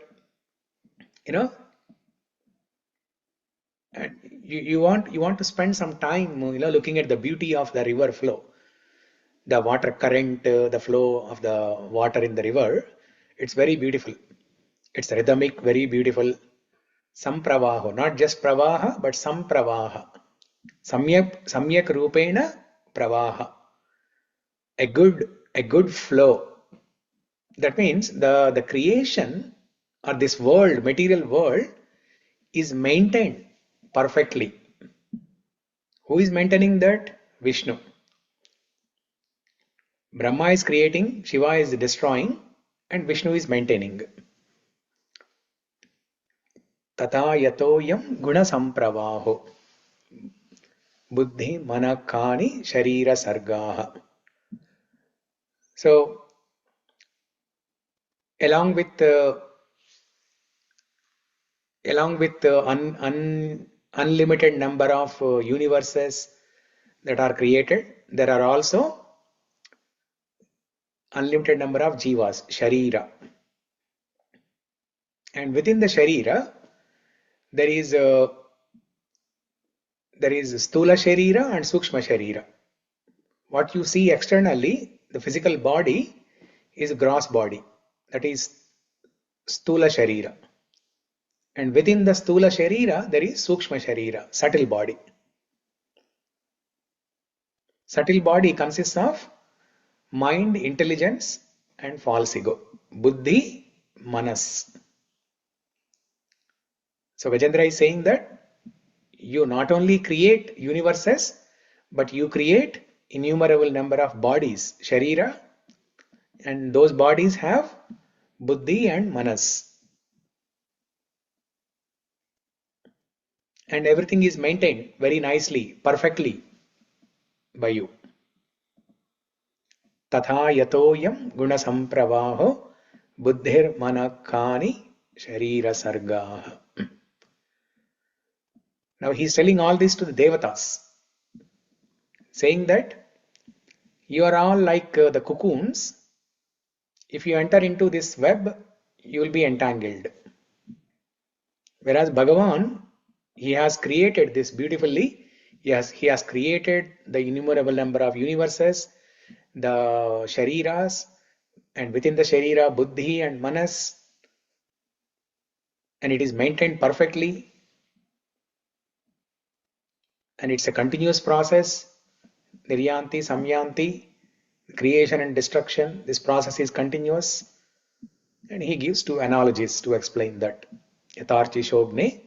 and you want to spend some time, looking at the beauty of the river flow, the water current, the flow of the water in the river. It's very beautiful. It's rhythmic, very beautiful. Sampravaho, not just pravaha, but sampravaha. Samyak rupena pravaha. A good flow. That means the creation or this world, material world, is maintained perfectly. Who is maintaining that? Vishnu. Brahma is creating, Shiva is destroying, and Vishnu is maintaining. Tata yatoyam guna sampravaho. Buddhi manakani sharira sargaha. So, along with unlimited number of universes that are created, there are also unlimited number of jivas, sharira. And within the sharira, there is stula sharira and sukshma sharira. What you see externally, the physical body, is gross body. That is stula sharira. And within the stula sharira, there is sukshma sharira, subtle body. Subtle body consists of mind, intelligence, and false ego. Buddhi, manas. So Gajendra is saying that you not only create universes, but you create innumerable number of bodies, sharira, and those bodies have buddhi and manas. And everything is maintained very nicely, perfectly by you. Tatha yatoyam guna sampravaho buddhir manakani sharira sargaha. Now he is telling all this to the devatas, saying that you are all like the cocoons. If you enter into this web, you will be entangled. Whereas Bhagavan, he has created this beautifully. He has created the innumerable number of universes, the shariras, and within the sharira, buddhi and manas, and it is maintained perfectly. And it's a continuous process. Niryanti, Samyanti, creation and destruction. This process is continuous. And he gives two analogies to explain that. Yatarchi Shobne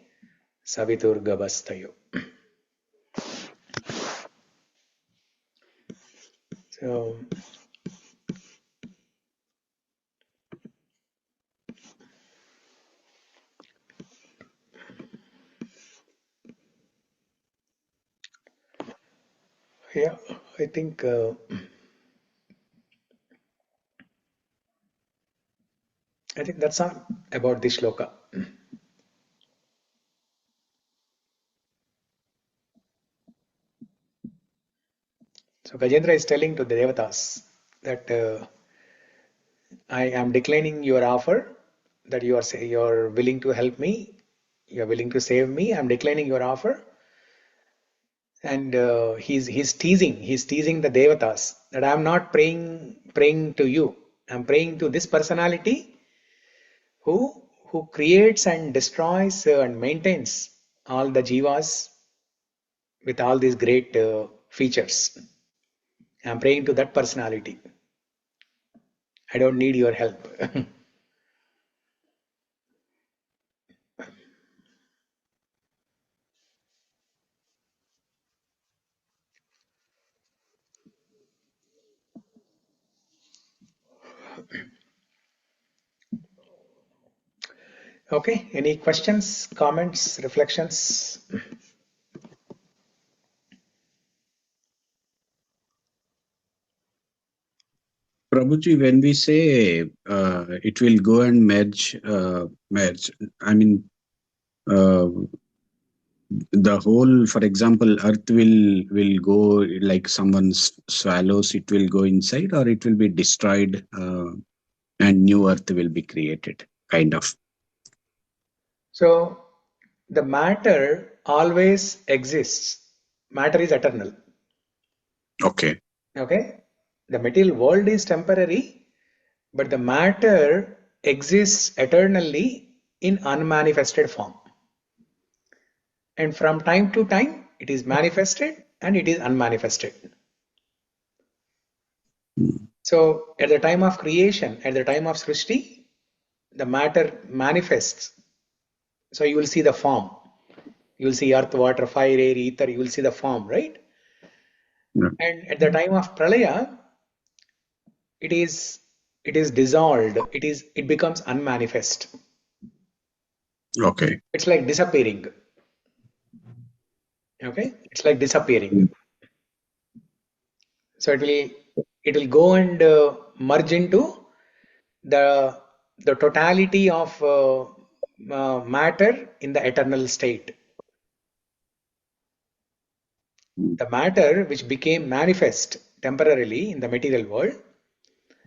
Savitur Gavastayo. So, yeah, I think that's all about this shloka. So Gajendra is telling to the devatas that I am declining your offer, that you are willing to help me, you are willing to save me. I am declining your offer, and he's teasing the devatas that I am not praying to you. I am praying to this personality who creates and destroys and maintains all the jivas with all these great features. I am praying to that personality. I don't need your help. Okay, any questions, comments, reflections? Prabhuji, when we say it will go and merge, I mean, the whole, for example, earth will go like someone swallows, it will go inside, or it will be destroyed and new earth will be created, kind of. So the matter always exists. Matter is eternal. Okay. Okay? The material world is temporary, but the matter exists eternally in unmanifested form. And from time to time, it is manifested and it is unmanifested. So at the time of creation, at the time of Srishti, the matter manifests. So you will see the form. You will see earth, water, fire, air, ether. You will see the form, right? Yeah. And at the time of Pralaya, it is dissolved. It becomes unmanifest. Okay. It's like disappearing. Okay, it's like disappearing. So it will go and merge into the totality of matter in the eternal state. The matter which became manifest temporarily in the material world,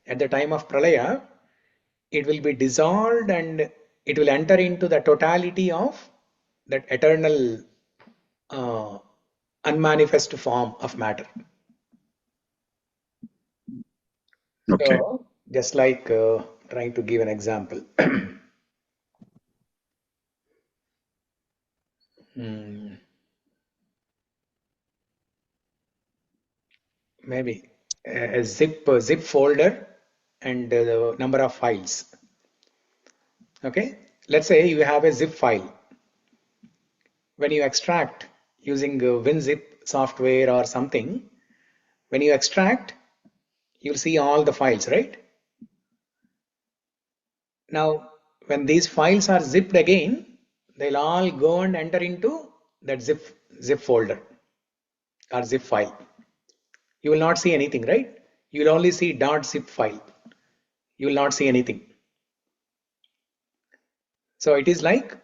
at the time of Pralaya, it will be dissolved and it will enter into the totality of that eternal uh, unmanifest form of matter. Okay. So, just like trying to give an example. Maybe a zip folder and the number of files. Okay, let's say you have a zip file. When you extract using WinZip software or something, when you extract, you'll see all the files, right? Now, when these files are zipped again, they'll all go and enter into that zip folder or zip file. You will not see anything, right? You will only see .zip file. You will not see anything. So it is like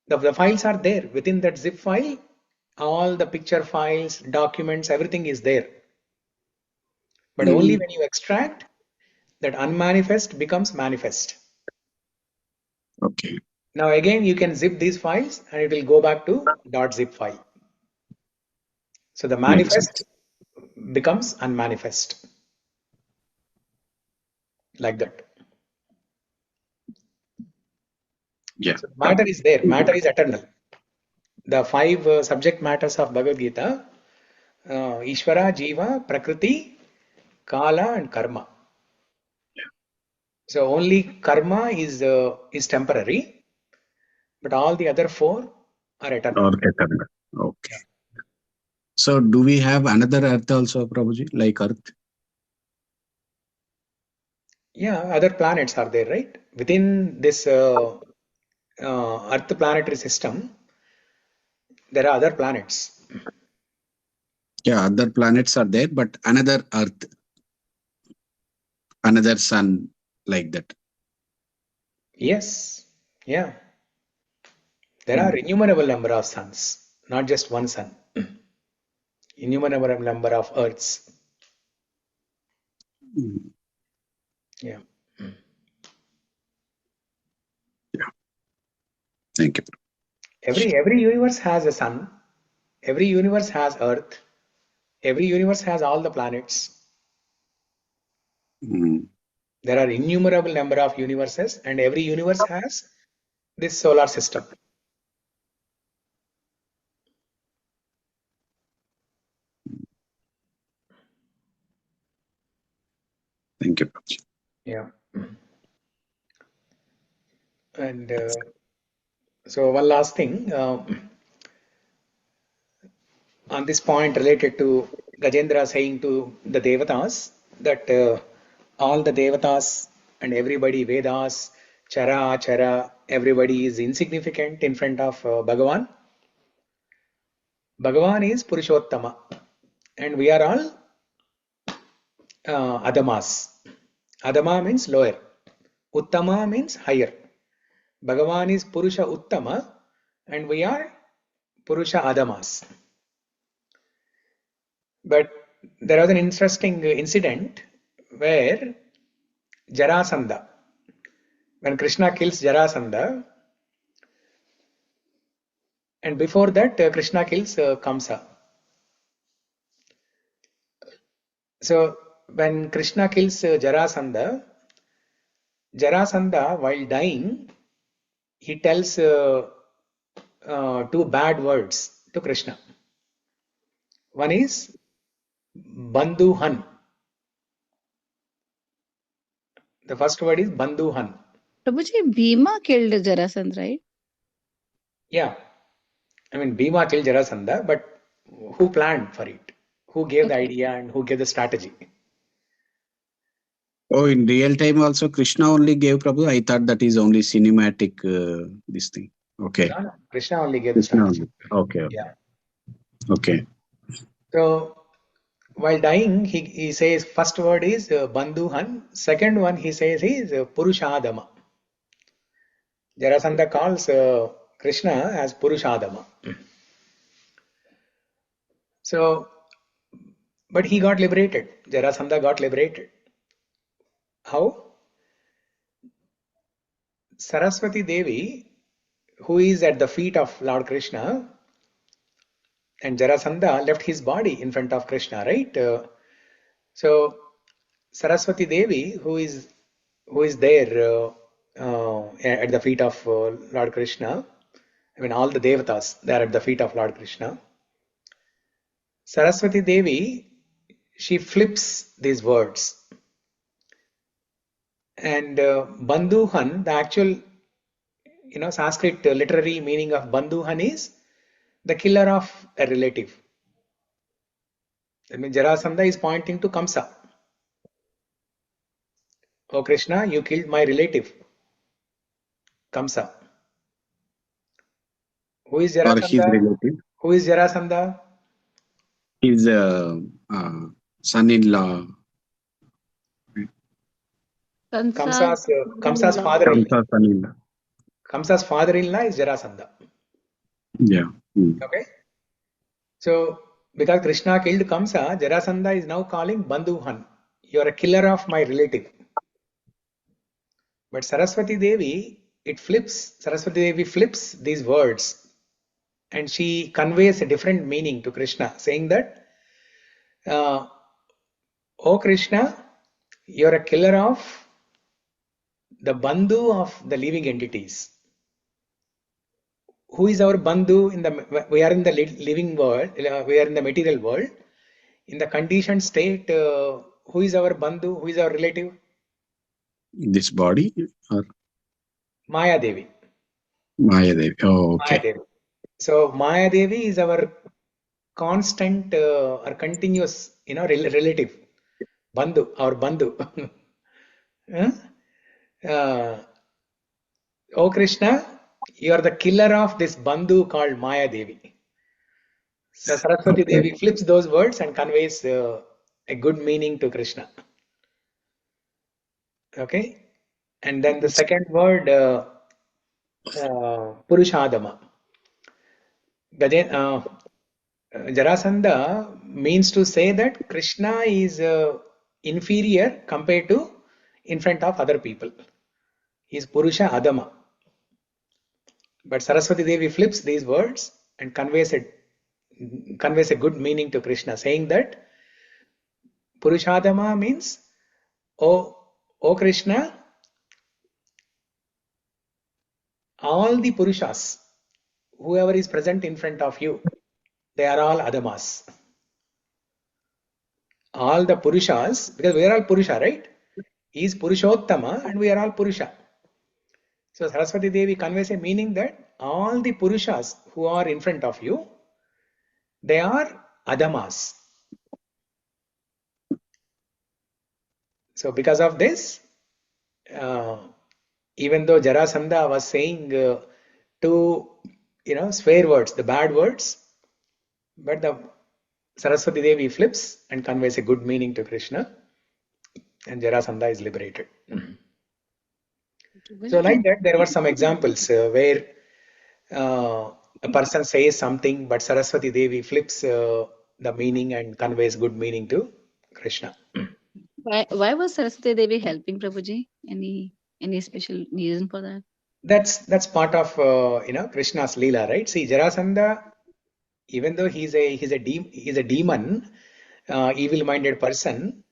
the files are there within that zip file. All the picture files, documents, everything is there. But only when you extract, that unmanifest becomes manifest. Okay. Now again, you can zip these files and it will go back to .zip file. So the Makes manifest sense. becomes unmanifest. Like that. Yeah. So matter is there. Matter is eternal. The five subject matters of Bhagavad Gita, Ishvara, Jiva, Prakriti, Kala and Karma. So only karma is temporary, but all the other four are eternal. Or eternal. Okay. So do we have another Earth also, Prabhuji, like Earth? Yeah, other planets are there, right? Within this Earth planetary system, there are other planets. Yeah, other planets are there, but another Earth, another sun, like that. Yes, yeah. There are innumerable number of suns, not just one sun. Innumerable number of Earths. Mm. Yeah. Yeah. Thank you. Every universe has a sun. Every universe has Earth. Every universe has all the planets. Mm. There are innumerable number of universes, and every universe has this solar system. Thank you, Prabhuji. Yeah. And so one last thing on this point related to Gajendra saying to the Devatas that all the Devatas and everybody, Vedas, Chara, Achara, everybody is insignificant in front of Bhagavan. Bhagavan is Purushottama, and we are all Adamas. Adama means lower. Uttama means higher. Bhagavan is Purusha Uttama and we are Purusha Adamas. But there was an interesting incident where Jarasandha, when Krishna kills Jarasandha, and before that Krishna kills Kamsa. So when Krishna kills Jarasandha, Jarasandha while dying, he tells two bad words to Krishna. One is Bandhuhan. The first word is Bandhuhan. Prabhuji, Bhima killed Jarasandha, right? Yeah, I mean Bhima killed Jarasandha, but who planned for it? Who gave the Okay. idea and who gave the strategy? Oh, in real time also Krishna only gave Prabhu. I thought that is only cinematic, this thing. Okay. No, no. Krishna only gave the Krishna strategy. only. Okay. Yeah. Okay. So while dying, he says first word is Bandhuhan. Second one he says is Purushadama. Jarasandha calls Krishna as Purushadama. So, but he got liberated. Jarasandha got liberated. How? Saraswati Devi, who is at the feet of Lord Krishna, and Jarasandha left his body in front of Krishna, right? So Saraswati Devi, who is there at the feet of Lord Krishna, I mean all the devatas, they are at the feet of Lord Krishna. Saraswati Devi, she flips these words, and Bandhuhan, the actual Sanskrit literary meaning of Bandhuhan is the killer of a relative. I mean, Jarasandha is pointing to Kamsa. Oh Krishna, you killed my relative, Kamsa. Who is Or his Jarasandha? relative, Who is Jarasandha? his son-in-law, Kansa's Kamsa's son-in-law. father-in-law. Kamsa's son-in-law. Kamsa's father-in-law is Jarasandha. Yeah. Mm. Okay. So because Krishna killed Kamsa, Jarasandha is now calling Bandhuhan. You are a killer of my relative. But Saraswati Devi, Saraswati Devi flips these words, and she conveys a different meaning to Krishna, saying that, "Oh Krishna, you are a killer of the bandhu of the living entities." Who is our bandhu? We are in the living world, we are in the material world. In the conditioned state, who is our bandhu? Who is our relative? This body or Maya Devi. Maya Devi? Oh, Maya okay. Devi. So Maya Devi is our constant or continuous, relative. Bandhu, our bandhu. Huh? Oh Krishna, you are the killer of this bandhu called Maya Devi. So Saraswati Okay. Devi flips those words and conveys a good meaning to Krishna. Okay, and then the second word, Purushadama. Jarasandha means to say that Krishna is inferior compared to in front of other people. He is Purusha Adama. But Saraswati Devi flips these words and conveys a good meaning to Krishna, saying that Purushadama means, O Krishna, all the Purushas, whoever is present in front of you, they are all Adamas. All the Purushas, because we are all Purusha, right? He is Purushottama and we are all Purusha. So Saraswati Devi conveys a meaning that all the Purushas who are in front of you, they are Adamas. So because of this, even though Jarasandha was saying two, swear words, the bad words, but the Saraswati Devi flips and conveys a good meaning to Krishna, and Jarasandha is liberated. So like that, there were some examples where a person says something, but Saraswati Devi flips the meaning and conveys good meaning to Krishna. Why was Saraswati Devi helping Prabhuji? Any special reason for that? That's part of Krishna's Leela, right? See, Jarasandha, even though he's a demon, evil-minded person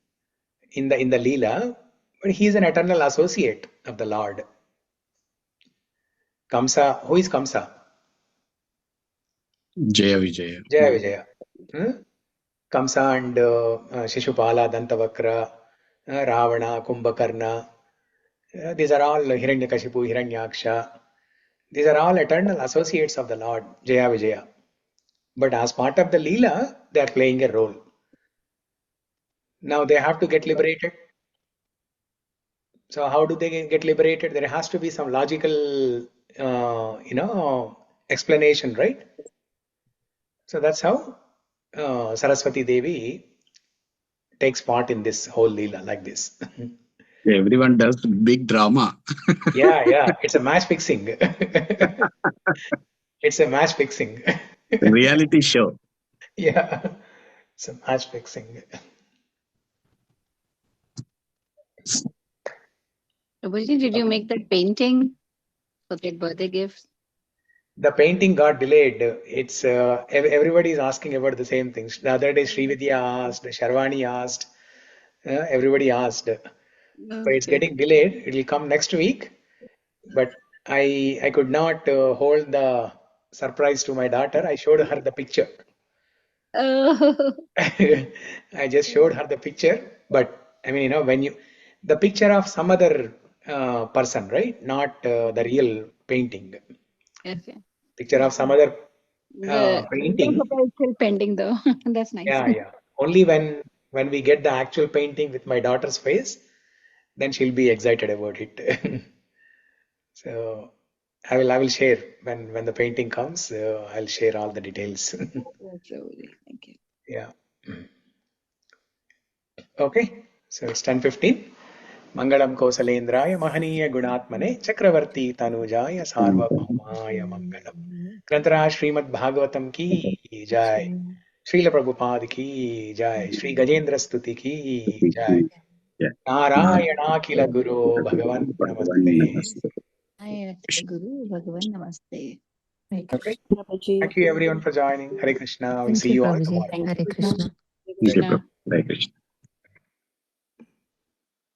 in the Leela, but he is an eternal associate of the Lord. Kamsa, who is Kamsa? Jaya Vijaya. Jaya Vijaya. Kamsa and Shishupala, Dantavakra, Ravana, Kumbhakarna. These are all Hiranyakashipu, Hiranyaksha. These are all eternal associates of the Lord, Jaya Vijaya. But as part of the Leela, they are playing a role. Now they have to get liberated. So how do they get liberated? There has to be some logical, explanation, right? So that's how Saraswati Devi takes part in this whole Leela like this. Everyone does big drama. Yeah, it's a match fixing. It's a match fixing. Reality show. Yeah, some match fixing. Prabhuji, did you make that painting for their birthday gifts? The painting got delayed. It's everybody is asking about the same things. The other day, Srividya asked, Sharvani asked, everybody asked. So it's Okay. getting delayed. It will come next week. But I could not hold the surprise to my daughter. I showed her the picture. Oh, I just showed her the picture. But I mean, when the picture of some other person, right? Not the real painting. okay. Picture of some other The painting. photo is still pending though. That's nice. Yeah, yeah. Only when we get the actual painting with my daughter's face, then she'll be excited about it. So I will share when the painting comes. I'll share all the details. Yes, Prabhuji. Thank you. Yeah. Okay. So it's 10:15. Mangalam Kosalendraya Mahaniya Gunatmane Chakravarti Tanujaya Sarvabhaumaya Mangalam. Grantara Srimad Bhagavatam ki jai. Srila Prabhupada ki jai. Sri Gajendra Stuti ki jai. Yeah. Narayana Guru Bhagavan Namaste. Hi, Guru Bhagavan Namaste. Okay. Prabhuji. Thank you everyone for joining. Hare Krishna. We'll Thank see you, you all Prabhuji. tomorrow. Thank Hare you. Krishna. Hare Thank you, Krishna. Prabhu. Hare Krishna.